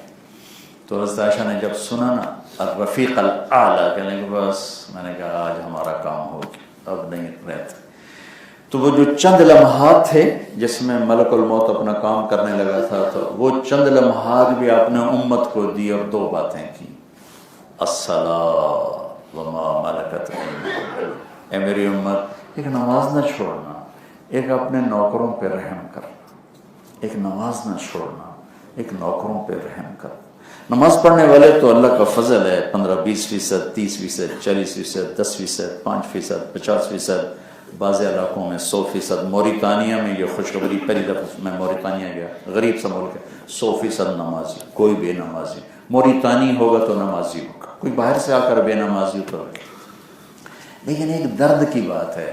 تو حضرت عائشہ نے جب سنا نا الرفیق الاعلیٰ کہنے کہ بس میں نے کہا آج ہمارا کام ہو گیا, اب نہیں رہتے. تو وہ جو چند لمحات تھے جس میں ملک الموت اپنا کام کرنے لگا تھا, تو وہ چند لمحات بھی آپ نے امت کو دی اور 2 باتیں کی, الصلاۃ وما ملکت ایمانکم. اے میری امت, ایک نماز نہ چھوڑنا, ایک اپنے نوکروں پہ رحم کرنا. ایک نماز نہ چھوڑنا, ایک نوکروں پہ رحم کرنا. نماز پڑھنے والے تو اللہ کا فضل ہے, 15-20%, 30%, 40%, 10%, 5%, 50%, بعض علاقوں میں 100%. موریتانیہ میں یہ خوشخبری, پہلی دفعہ میں موریتانیہ گیا, غریب سا ملک ہے, 100% نمازی, کوئی بے نمازی. موریتانی ہوگا تو نمازی ہوگا, کوئی باہر سے آ کر بے نمازی تو ہوگا. لیکن ایک درد کی بات ہے,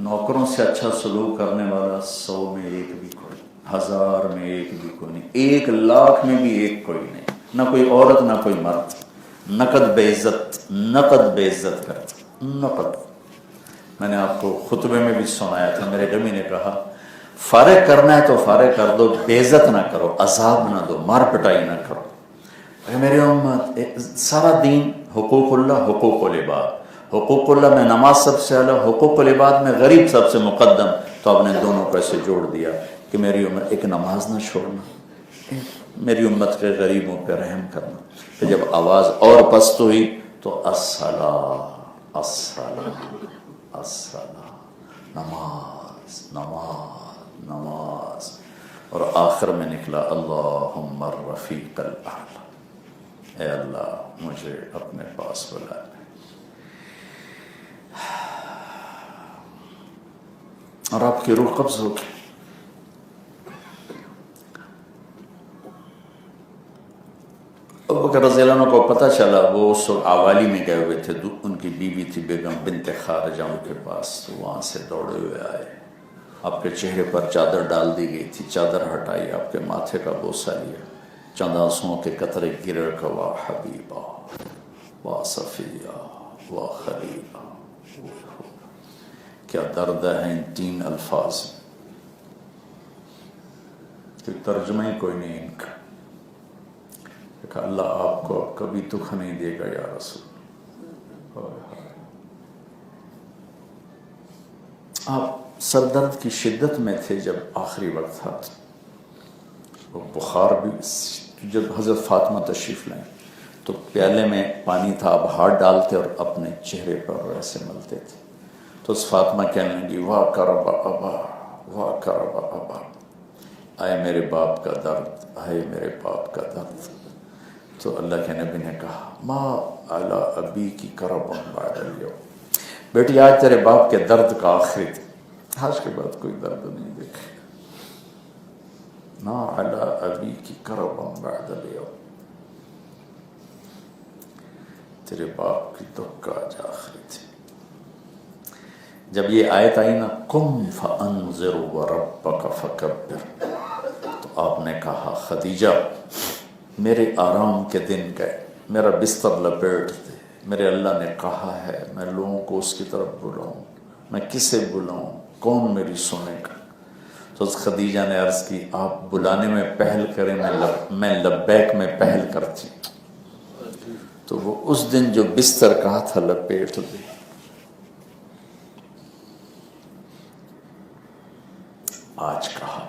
نوکروں سے اچھا سلوک کرنے والا 100 میں 1 بھی کوئی, 1000 میں 1 بھی کوئی نہیں, 1 لاکھ میں بھی 1 کوئی نہیں. نہ کوئی عورت نہ کوئی مرد. نقد بے عزت, نقد بے عزت کرتا, نقد. میں نے آپ کو خطبے میں بھی سنایا تھا, میرے ڈمی نے کہا فارغ کرنا ہے تو فارغ کر دو, بے عزت نہ کرو, عذاب نہ دو, مار پٹائی نہ کرو. میرے امت, سارا دین حقوق اللہ, حقوق العباد, حقوق اللہ میں نماز سب سے اعلیٰ، حقوق العباد میں غریب سب سے مقدم، تو آپ نے دونوں کو ایسے جوڑ دیا کہ میری امت ایک نماز نہ چھوڑنا، میری امت کے غریبوں پہ رحم کرنا۔ پھر جب آواز اور پست ہوئی تو الصلاۃ الصلاۃ الصلاۃ، نماز نماز نماز، اور آخر میں نکلا اللہم الرفیق الاعلی، اے اللہ مجھے اپنے پاس بلا لے۔ اور آپ کی روح قبض ہو گئی۔ ابو بکر رضی اللہ عنہ کو پتہ چلا، وہ اس وقت آوالی میں گئے ہوئے تھے، ان کی بیوی تھی بیگم بنت خارجہ ان کے پاس، تو وہاں سے دوڑے ہوئے آئے، آپ کے چہرے پر چادر ڈال دی گئی تھی، چادر ہٹائی، آپ کے ماتھے کا بوسہ لیا، چند آنسوؤں کے قطرے گرڑ کا، واہ حبیبہ واہ صفیہ واہ خلیلہ، کیا درد ہے ان تین الفاظ میں، کہ ترجمہ ہی کوئی نہیں ان کا، کہ اللہ آپ کو کبھی دکھ نہیں دے گا یا رسول۔ آپ سر درد کی شدت میں تھے جب آخری وقت تھا، وہ بخار بھی، جب حضرت فاطمہ تشریف لائیں تو پیالے میں پانی تھا، آپ ہاتھ ڈالتے اور اپنے چہرے پر ایسے ملتے تھے، تو اس فاطمہ کہنے لگی واہ کرب ابا واہ کرب ابا، آئے میرے باپ کا درد، آئے میرے باپ کا درد۔ تو اللہ کے نبی نے کہا ما علی ابی کی کرب بعد اليوم، بیٹی آج تیرے باپ کے درد کا آخری تھا، آج کے بعد کوئی درد نہیں دیکھے، ما علی ابی کی کرب بعد اليوم، تیرے باپ کی دکھ کا آج آخری تھی۔ جب یہ آیت آئی نا قم فانذر وربک فکبر، تو آپ نے کہا خدیجہ میرے آرام کے دن گئے، میرا بستر لپیٹ دے، میرے اللہ نے کہا ہے میں لوگوں کو اس کی طرف بلاؤں، میں کسے بلاؤں، کون میری سنے گا؟ تو اس خدیجہ نے عرض کی آپ بلانے میں پہل کریں، میں لبیک میں پہل کرتی۔ تو وہ اس دن جو بستر کہا تھا لپیٹ دے، آج کہا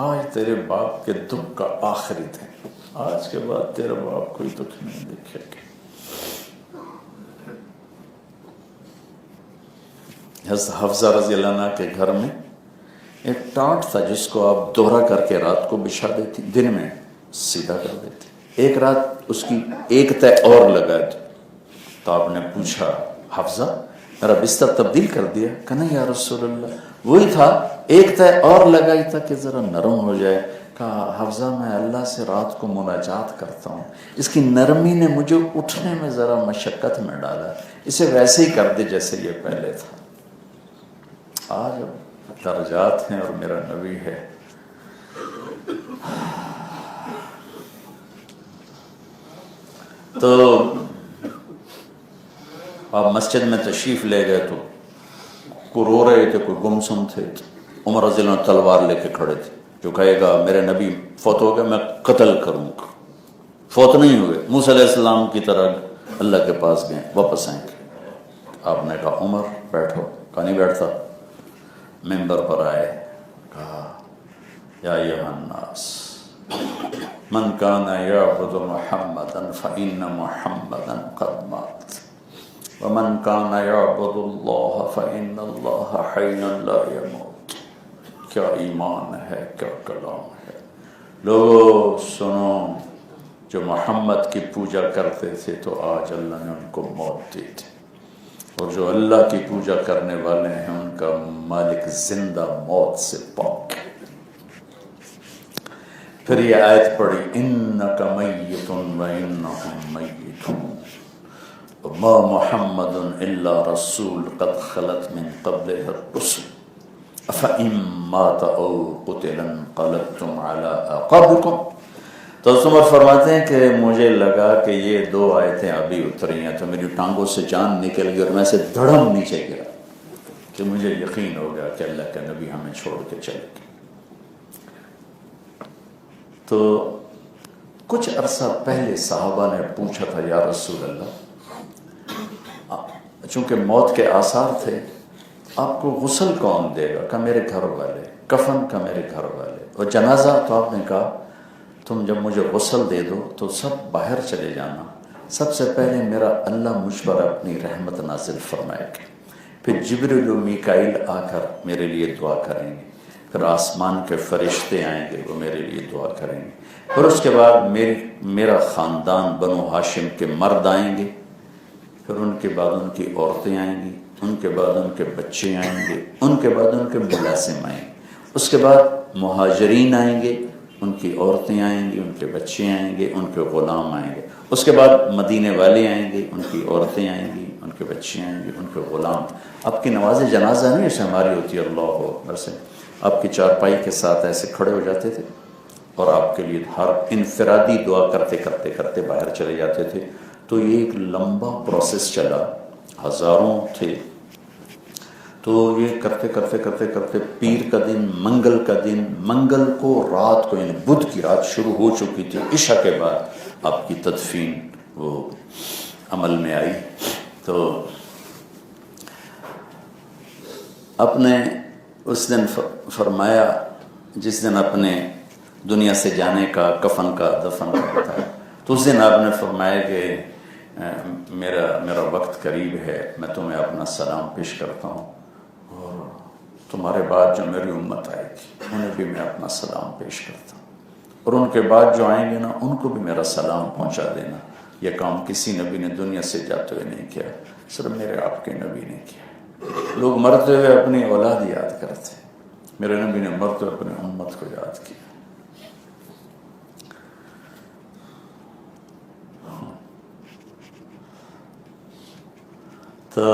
آج تیرے باپ کے دکھ کا آخری دن، آج کے بعد تیرا باپ کوئی دکھ نہیں دیکھے گا۔ حضرت حفصہ رضی اللہ عنہ کے گھر میں ایک ٹانٹ تھا جس کو آپ دوہرا کر کے رات کو بچھا دیتی، دن میں سیدھا کر دیتی، ایک رات اس کی ایک تہ اور لگا دی۔ تو آپ نے پوچھا حفصہ میرا بستر تبدیل کر دیا؟ کہ نہیں یا رسول اللہ، وہی تھا، ایک تہ اور لگائی تھا کہ ذرا نرم ہو جائے۔ کہا حفصہ میں اللہ سے رات کو مناجات کرتا ہوں، اس کی نرمی نے مجھے اٹھنے میں ذرا مشقت میں ڈالا، اسے ویسے ہی کر دے جیسے یہ پہلے تھا۔ آج درجات ہیں اور میرا نبی ہے۔ تو آپ مسجد میں تشریف لے گئے تو کوئی رو رہے تھے، کوئی گمسم تھے، عمر رضی اللہ عنہ تلوار لے کے کھڑے تھے، جو کہے گا میرے نبی فوت ہو گئے میں قتل کروں گا، فوت نہیں ہوئے، موسیٰ علیہ السلام کی طرح اللہ کے پاس گئے، واپس آئیں گے۔ آپ نے کہا عمر بیٹھو، کہا نہیں بیٹھتا، ممبر پر آئے، کہا یا ایھا الناس من کان یعبد محمدا فإن محمدا قد مات ومن کان یعبد اللہ فإن اللہ حی لا یموت۔ کیا ایمان ہے، کیا کلام ہے، لوگوں سنو، جو محمد کی پوجا کرتے تھے تو آج اللہ نے ان کو موت دی تھی، اور جو اللہ کی پوجا کرنے والے ہیں ان کا مالک زندہ موت سے پاک ہے۔ پھر یہ آیت پڑھی انک میت وانہم میتون وما محمد الا رسول قد خلت من قبلہ الرسل افإن مات او قتل انقلبتم علی اعقابکم۔ تو عمر فرماتے ہیں کہ مجھے لگا کہ یہ دو آیتیں ابھی اتری ہیں تو میری ٹانگوں سے جان نکل گئی اور میں سے دھڑم نیچے گرا کہ مجھے یقین ہو گیا کہ اللہ کا نبی ہمیں چھوڑ کے چلے گئے۔ تو کچھ عرصہ پہلے صحابہ نے پوچھا تھا یا رسول اللہ، چونکہ موت کے آثار تھے، آپ کو غسل کون دے گا؟ کہ میرے گھر والے، کفن کا میرے گھر والے، اور جنازہ تو آپ نے کہا تم جب مجھے غسل دے دو تو سب باہر چلے جانا، سب سے پہلے میرا اللہ مجھ پر اپنی رحمت نازل فرمائے گا، پھر جبریل و میکائیل آ کر میرے لیے دعا کریں گے، پھر آسمان کے فرشتے آئیں گے وہ میرے لیے دعا کریں گے، پھر اس کے بعد میرا خاندان بنو ہاشم کے مرد آئیں گے، پھر ان کے بعد ان کی عورتیں آئیں گی، ان کے بعد ان کے بچے آئیں گے، ان کے بعد ان کے ملازم آئیں گے، اس کے بعد مہاجرین آئیں گے، ان کی عورتیں آئیں گی، ان کے بچے آئیں گے، ان کے غلام آئیں گے، اس کے بعد مدینے والے آئیں گے، ان کی عورتیں آئیں گی، ان کے بچے آئیں گے، ان کے غلام۔ آپ کی نماز جنازہ نہیں ایسے ہماری ہوتی ہے، اللہ اکبر سے آپ کی چارپائی کے ساتھ ایسے کھڑے ہو جاتے تھے اور آپ کے لیے ہر انفرادی دعا کرتے کرتے کرتے باہر چلے جاتے تھے۔ تو یہ ایک لمبا پروسیس چلا، ہزاروں تھے، تو یہ کرتے کرتے کرتے کرتے پیر کا دن، منگل کا دن، منگل کو رات کو یعنی بدھ کی رات شروع ہو چکی تھی، عشاء کے بعد آپ کی تدفین وہ عمل میں آئی۔ تو آپ نے اس دن فرمایا، جس دن اپنے دنیا سے جانے کا، کفن کا، دفن کا بتایا، تو اس دن آپ نے فرمایا کہ میرا وقت قریب ہے، میں تمہیں اپنا سلام پیش کرتا ہوں، اور تمہارے بعد جو میری امت آئے گی انہیں بھی میں اپنا سلام پیش کرتا ہوں، اور ان کے بعد جو آئیں گے نا ان کو بھی میرا سلام پہنچا دینا۔ یہ کام کسی نبی نے دنیا سے جاتے ہوئے نہیں کیا، صرف میرے آپ کے نبی نے کیا۔ لوگ مرتے ہوئے اپنی اولاد یاد کرتے، میرے نبی نے مرتے ہوئے اپنی امت کو یاد کیا۔ تو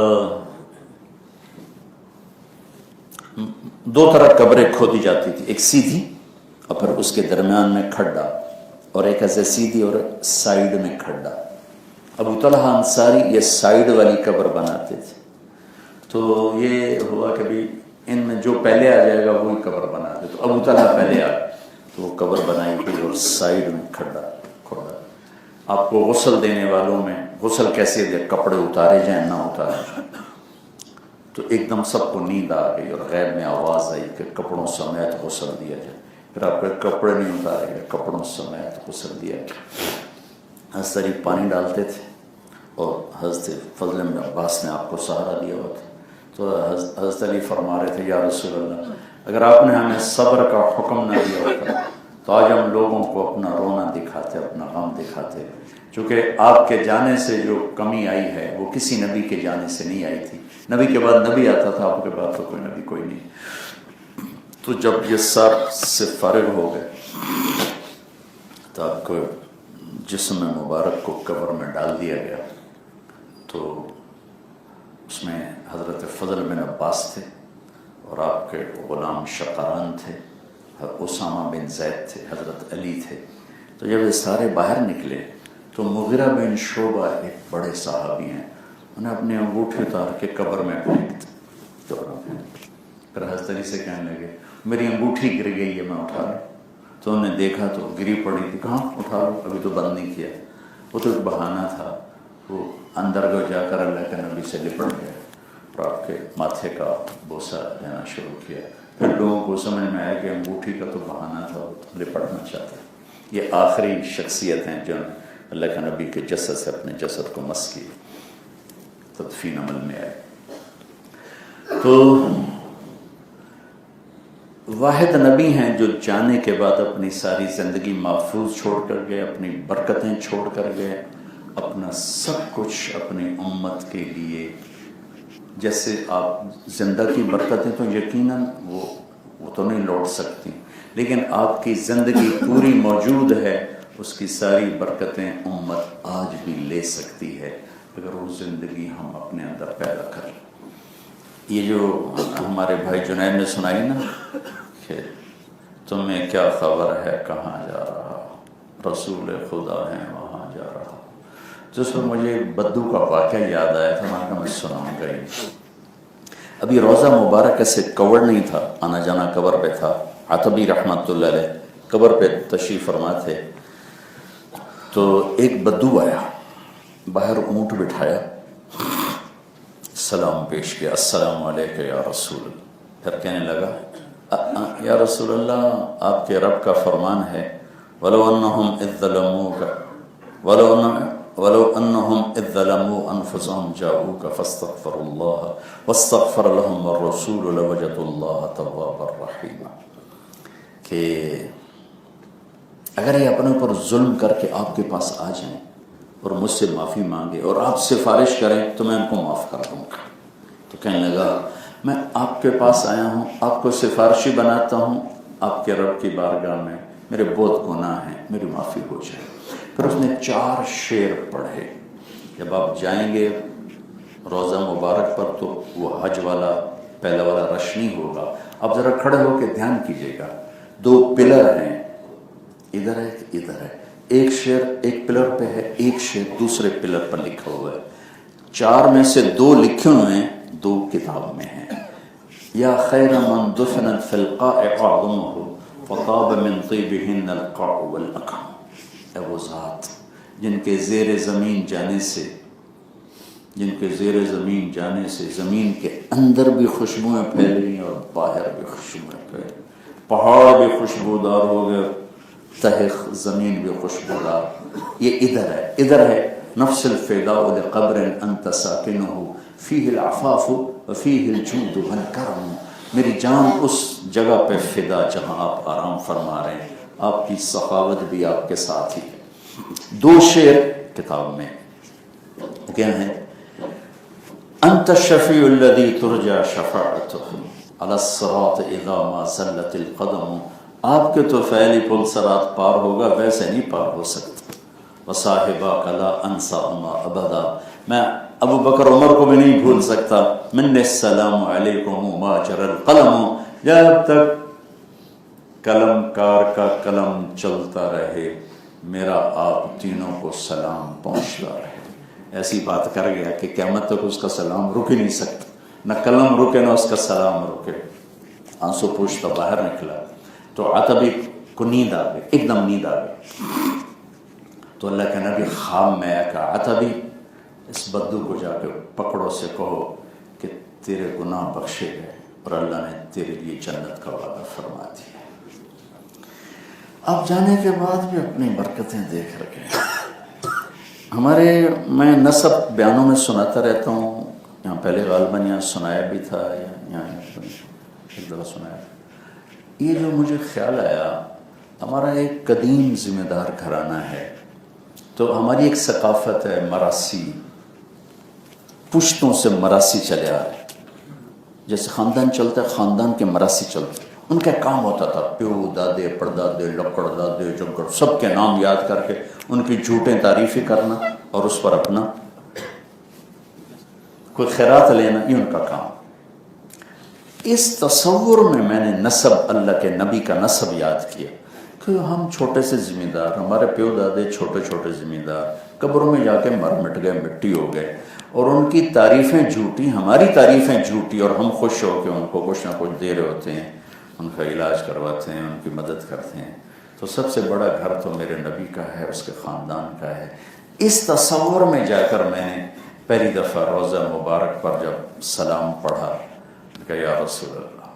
دو طرح قبریں کھودی جاتی تھی، ایک سیدھی اور پھر اس کے درمیان میں کھڈا، اور ایک ایسے سیدھی اور سائیڈ میں کھڈا۔ ابو طلحہ انصاری یہ سائیڈ والی قبر بناتے تھے، تو یہ ہوا کہ بھی ان میں جو پہلے آ جائے گا وہی قبر بنا دے، تو ابو طلحہ پہلے آ تو وہ قبر بنائی گئی اور سائیڈ میں کھڈا کھودا۔ آپ کو غسل دینے والوں میں غسل کیسے دے؟ کپڑے اتارے جائیں نہ اتارے جائیں، تو ایک دم سب کو نیند آ گئی اور غیب میں آواز آئی کہ کپڑوں سمیت غسل دیا جائے، پھر آپ کے کپڑے نہیں اتارے گئے، کپڑوں سمیت غسل دیا گیا۔ حضرت علی پانی ڈالتے تھے اور حضرت فضل بن عباس نے آپ کو سہارا دیا ہوا تھا، تو حضرت علی فرما رہے تھے یا رسول اللہ اگر آپ نے ہمیں صبر کا حکم نہ دیا ہوتا تو آج ہم لوگوں کو اپنا رونا دکھاتے، اپنا غم دکھاتے، چونکہ آپ کے جانے سے جو کمی آئی ہے وہ کسی نبی کے جانے سے نہیں آئی تھی۔ نبی کے بعد نبی آتا تھا، آپ کے بعد تو کوئی نبی کوئی نہیں۔ تو جب یہ سب سے فارغ ہو گئے تو آپ کو جسم مبارک کو قبر میں ڈال دیا گیا، تو اس میں حضرت فضل بن عباس تھے اور آپ کے غلام شقران تھے، اسامہ بن زید تھے، حضرت علی تھے۔ تو جب یہ سارے باہر نکلے تو مغیرہ بن شعبہ ایک بڑے صحابی ہیں، انہیں اپنی انگوٹھی اتار کے قبر میں پھینک دی، پھر حضرت علی سے کہنے لگے میری انگوٹھی گر گئی ہے، میں اٹھا لوں؟ تو انہوں نے دیکھا تو گری پڑی تھی، کہاں اٹھا لوں، ابھی تو بند نہیں کیا۔ وہ تو ایک بہانہ تھا، وہ اندر کو جا کر اللہ کے نبی سے لپٹ گیا اور آپ کے ماتھے کا بوسہ لینا شروع کیا۔ پھر لوگوں کو سمجھ میں آیا کہ انگوٹھی کا تو بہانہ تھا، وہ لپٹنا چاہتا ہے۔ یہ آخری شخصیت ہیں جو اللہ کے نبی کے جسد سے اپنے جسد کو مس کی، تدفین عمل میں آئے۔ تو واحد نبی ہیں جو جانے کے بعد اپنی ساری زندگی محفوظ چھوڑ کر گئے، اپنی برکتیں چھوڑ کر گئے، اپنا سب کچھ اپنی امت کے لیے۔ جیسے آپ زندہ کی برکتیں تو یقیناً وہ تو نہیں لوٹ سکتی، لیکن آپ کی زندگی پوری موجود ہے، اس کی ساری برکتیں امت آج بھی لے سکتی ہے اگر وہ زندگی ہم اپنے اندر پیدا کریں۔ یہ جو ہمارے بھائی جنید نے سنائی نا کہ تمہیں کیا خبر ہے کہاں جا رہا، رسول خدا ہیں وہاں جا رہا، تو اس پر مجھے بدو کا واقعہ یاد آیا تھا، میں سناؤں گا۔ ابھی روزہ مبارک سے کور نہیں تھا، آنا جانا قبر پہ تھا۔ عتبی رحمۃ اللہ علیہ قبر پہ تشریف فرما تھے، تو ایک بدو آیا، باہر اونٹ بٹھایا، سلام پیش کیا، السلام علیکم یا رسول اللہ. پھر کہنے لگا یا رسول اللہ آپ کے رب کا فرمان ہے وَلَوْ أَنَّهُمْ إِذْ ظَلَمُوكَ وَلَوْ أَنَّهُمْ إِذْ ظَلَمُوا أَنفُسَهُمْ جَاءُوكَ فَاسْتَغْفَرُوا اللَّهَ وَاسْتَغْفَرَ لَهُمُ الرَّسُولُ لَوَجَدُوا اللَّهَ تَوَّابًا رَحِيمًا. کہ اگر یہ اپنے اوپر ظلم کر کے آپ کے پاس آ جائیں اور مجھ سے معافی مانگے اور آپ سفارش کریں تو میں ان کو معاف کر دوں گا. تو کہنے لگا میں آپ کے پاس آیا ہوں، آپ کو سفارشی بناتا ہوں آپ کے رب کی بارگاہ میں، میرے بہت گناہ ہیں، میری معافی ہو جائے. پھر اس نے 4 شعر پڑھے. جب آپ جائیں گے روضہ مبارک پر تو وہ حج والا پہلا والا رش نہیں ہوگا. آپ ذرا کھڑے ہو کے دھیان کیجیے گا. 2 پلر ہیں، ادھر ہے کہ ادھر ہے. ایک شعر ایک پلر پہ ہے، ایک شعر دوسرے پلر پر لکھا ہوا ہے. 4 میں سے 2 لکھے ہوئے ہیں، 2 کتاب میں ہیں. یا خیر من دفن فی القاع اعظمہ فطاب من طیبہن القاع والاقع. اے وہ ذات جن کے زیر زمین جانے سے زمین کے اندر بھی خوشبوئیں پھیل رہی ہیں اور باہر بھی خوشبوئیں پھیل رہی. پہاڑ بھی خوشبودار ہو گئے، تہ زمین بھی خوشبودار. یہ ادھر ہے نفس الفداء لقبر انت ساکنہ فیہ العفاف وفیہ الجود والکرم. میری جان اس جگہ پہ فدا جہاں آپ آرام فرما رہے ہیں، آپ کی سخاوت بھی آپ کے ساتھ ہی ہے. 2 شعر کتاب میں کیا ہیں؟ انت الشفیع الذی ترجى شفاعتہ علی الصراط اذا ما زلت القدم. آپ کے تو فعلی پل صراط پار ہوگا، ویسے نہیں پار ہو سکتا. وصاحباک لا انساہما ابدا. میں ابو بکر عمر کو بھی نہیں بھول سکتا. من السلام علیکم ما جرى القلم. جب تک قلم کار کا قلم چلتا رہے میرا آپ تینوں کو سلام پہنچتا رہے. ایسی بات کر گیا کہ قیامت تک اس کا سلام رک ہی نہیں سکتا، نہ قلم رکے نہ اس کا سلام رکے. آنسو پوچھتا باہر نکلا تو عتبی کو نیند آ گئی، ایک دم نیند آ گئی. تو اللہ کے نبی خواب میں آیا کہ عتبی اس بدو کو جا کے پکڑو سے کہو کہ تیرے گناہ بخشے گئے اور اللہ نے تیرے لیے جنت کا وعدہ فرما دیا. آپ جانے کے بعد بھی اپنی برکتیں دیکھ رکھے. میں نسب بیانوں میں سناتا رہتا ہوں، یہاں پہلے غالباً یہاں سنایا بھی تھا، یہاں ایک دفعہ سنایا. یہ جو مجھے خیال آیا، ہمارا ایک قدیم ذمہ دار گھرانہ ہے، تو ہماری ایک ثقافت ہے مراسی، پشتوں سے مراسی چلے آ رہے. جیسے خاندان چلتا ہے خاندان کے مراسی چلتے. ان کا کام ہوتا تھا پیو دادے پردادے لکڑ دادے جگڑ سب کے نام یاد کر کے ان کی جھوٹیں تعریفیں کرنا اور اس پر اپنا کوئی خیرات لینا، یہ ان کا کام. اس تصور میں نے نسب اللہ کے نبی کا نسب یاد کیا کہ ہم چھوٹے سے ذمہ دار، ہمارے پیو دادے چھوٹے چھوٹے ذمہ دار قبروں میں جا کے مر مٹ گئے، مٹی ہو گئے، اور ان کی تعریفیں جھوٹی، ہماری تعریفیں جھوٹی، اور ہم خوش ہو کے ان کو کچھ نہ کچھ دے رہے ہوتے ہیں، ان کا علاج کرواتے ہیں، ان کی مدد کرتے ہیں. تو سب سے بڑا گھر تو میرے نبی کا ہے، اس کے خاندان کا ہے. اس تصور میں جا کر میں نے پہلی دفعہ روضہ مبارک پر جب سلام پڑھا کہ یا رسول اللہ،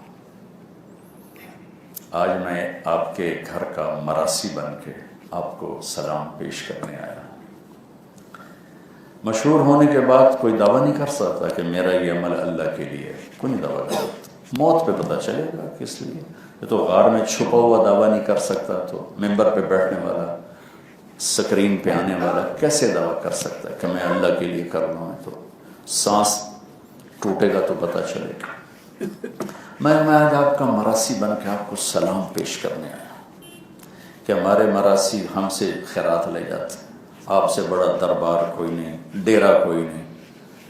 آج میں آپ کے گھر کا مراسی بن کے آپ کو سلام پیش کرنے آیا. مشہور ہونے کے بعد کوئی دعویٰ نہیں کر سکتا کہ میرا یہ عمل اللہ کے لیے، کوئی نہیں دعویٰ کر سکتا. موت پہ پتہ چلے گا کس لیے. یہ تو غار میں چھپا ہوا دعویٰ نہیں کر سکتا، تو ممبر پہ بیٹھنے والا، سکرین پہ آنے والا کیسے دعویٰ کر سکتا ہے کہ میں اللہ کے لیے کر رہا ہوں. تو سانس ٹوٹے گا تو پتہ چلے گا. میں آج آپ کا مراسی بن کے آپ کو سلام پیش کرنے آیا کہ ہمارے مراسی ہم سے خیرات لے جاتے ہیں. آپ سے بڑا دربار کوئی نہیں، ڈیرا کوئی نہیں.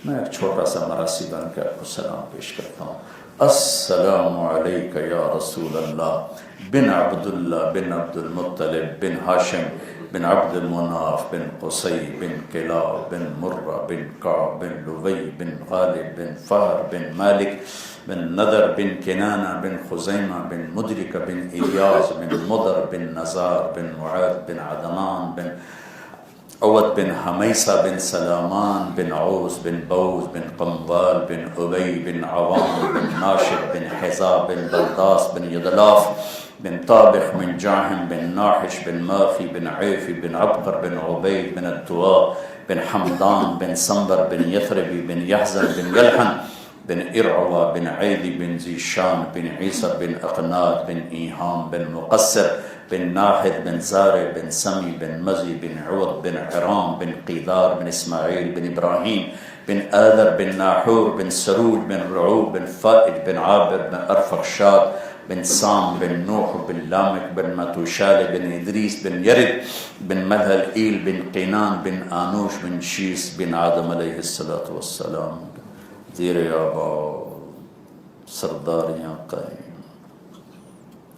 میں ایک چھوٹا سا مراسی بن کے آپ کو سلام پیش کرتا ہوں. السلام علیک یا رسول اللہ بن عبداللہ بن عبد المطلب بن ہاشم بن عبد المناف بن قصی بن کلاب بن مرہ بن کعب بن لوی بن غالب بن فہر بن مالک بن نذر بن کنانہ بن خزیمہ بن مدرک بن الیاس بن مدر بن نزار بن معاذ بن عدنان بن عود بن حمیسہ بن سلامان بن عوس بن بوز بن قموال بن ابی بن عوام بن ناشد بن حذا بن برداس بن یدلاف بن طابخ بن جاحم بن ناحش بن ماخی بن عیفی بن عبقر بن عبید بن الدواء بن حمدان بن سنبر بن یثربی بن یحزن بن یلحن بن ارعوى بن عیدی بن زیشان بن عیسیٰ بن اقناد بن ایہام بن مقصر بن ناحد بن زارع بن سمی بن مزی بن عوض بن حرام بن قیدار بن اسماعیل بن ابراہیم بن آذر بن ناحور بن سروج بن رعوب بن فائج بن عابر بن ارفخشاد بن سام بن نوح بن لامک بن متوشال بن ادریس بن یرد بن مدھل ایل بن قینان بن آنوش بن شیس بن آدم علیہ السلام زیر آباد سرداریاں قائم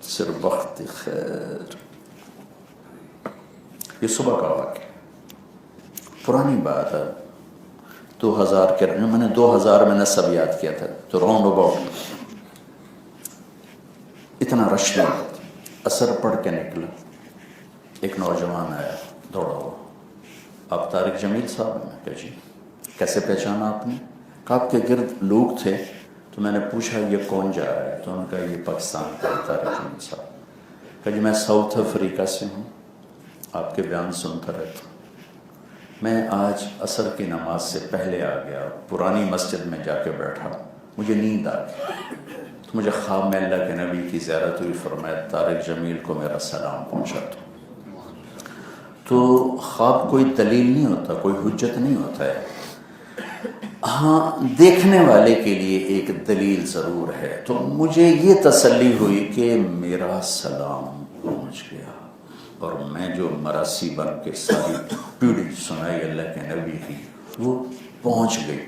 سر بخت خیر. یہ صبح کا واقعہ پرانی بات ہے. 2000 کے میں نے 2000 میں نصب یاد کیا تھا تو راؤنڈ اباؤٹ اتنا رش نہیں ہوتا. اثر پڑھ کے نکلا, ایک نوجوان آیا دوڑا ہوا, آپ طارق جمیل صاحب ہیں؟ کہ جی. کیسے پہچانا آپ نے؟ کہ آپ کے گرد لوگ تھے تو میں نے پوچھا یہ کون جا رہا ہے؟ تو انہوں نے کہا یہ پاکستان کا طارق جمیل صاحب. کہ جی میں ساؤتھ افریقہ سے ہوں, آپ کے بیان سنتا رہتا ہوں. میں آج عصر کی نماز سے پہلے آ گیا, پرانی مسجد میں جا کے بیٹھا, مجھے نیند آ گئی تو مجھے خواب میں اللہ کے نبی کی زیارت ہوئی. فرمایا طارق جمیل کو میرا سلام پہنچا دو. تو خواب کوئی دلیل نہیں ہوتا, کوئی حجت نہیں ہوتا ہے. ہاں دیکھنے والے کے لیے ایک دلیل ضرور ہے. تو مجھے یہ تسلی ہوئی کہ میرا سلام پہنچ گیا, اور میں جو مراسی بن کے ساری پیڑھی سنائی اللہ کے نبی کی وہ پہنچ گئی.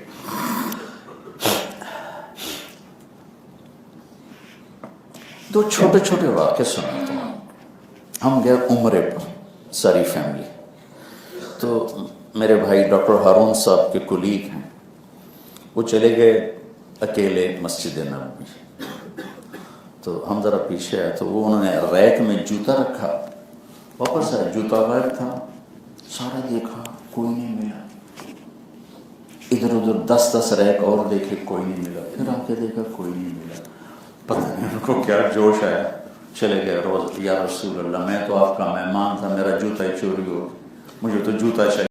دو چھوٹے چھوٹے واقعے سناتا ہوں. ہم گئے عمرے پر ساری فیملی. تو میرے بھائی ڈاکٹر ہارون صاحب کے کولیگ ہیں, وہ چلے گئے اکیلے مسجد نبوی. تو ہم ذرا پیچھے آئے تو وہ انہوں نے ریک میں جوتا رکھا, واپس آئے جوتا غائب تھا. سارا دیکھا کوئی نہیں ملا, ادھر ادھر 10 ریک اور دیکھے کوئی نہیں ملا, پھر آ کے دیکھا کوئی نہیں ملا. پتہ نہیں ان کو کیا جوش آیا, چلے گئے روز, یا رسول اللہ میں تو آپ کا مہمان تھا, میرا جوتا ہی چوری ہو, مجھے تو جوتا چاہیے.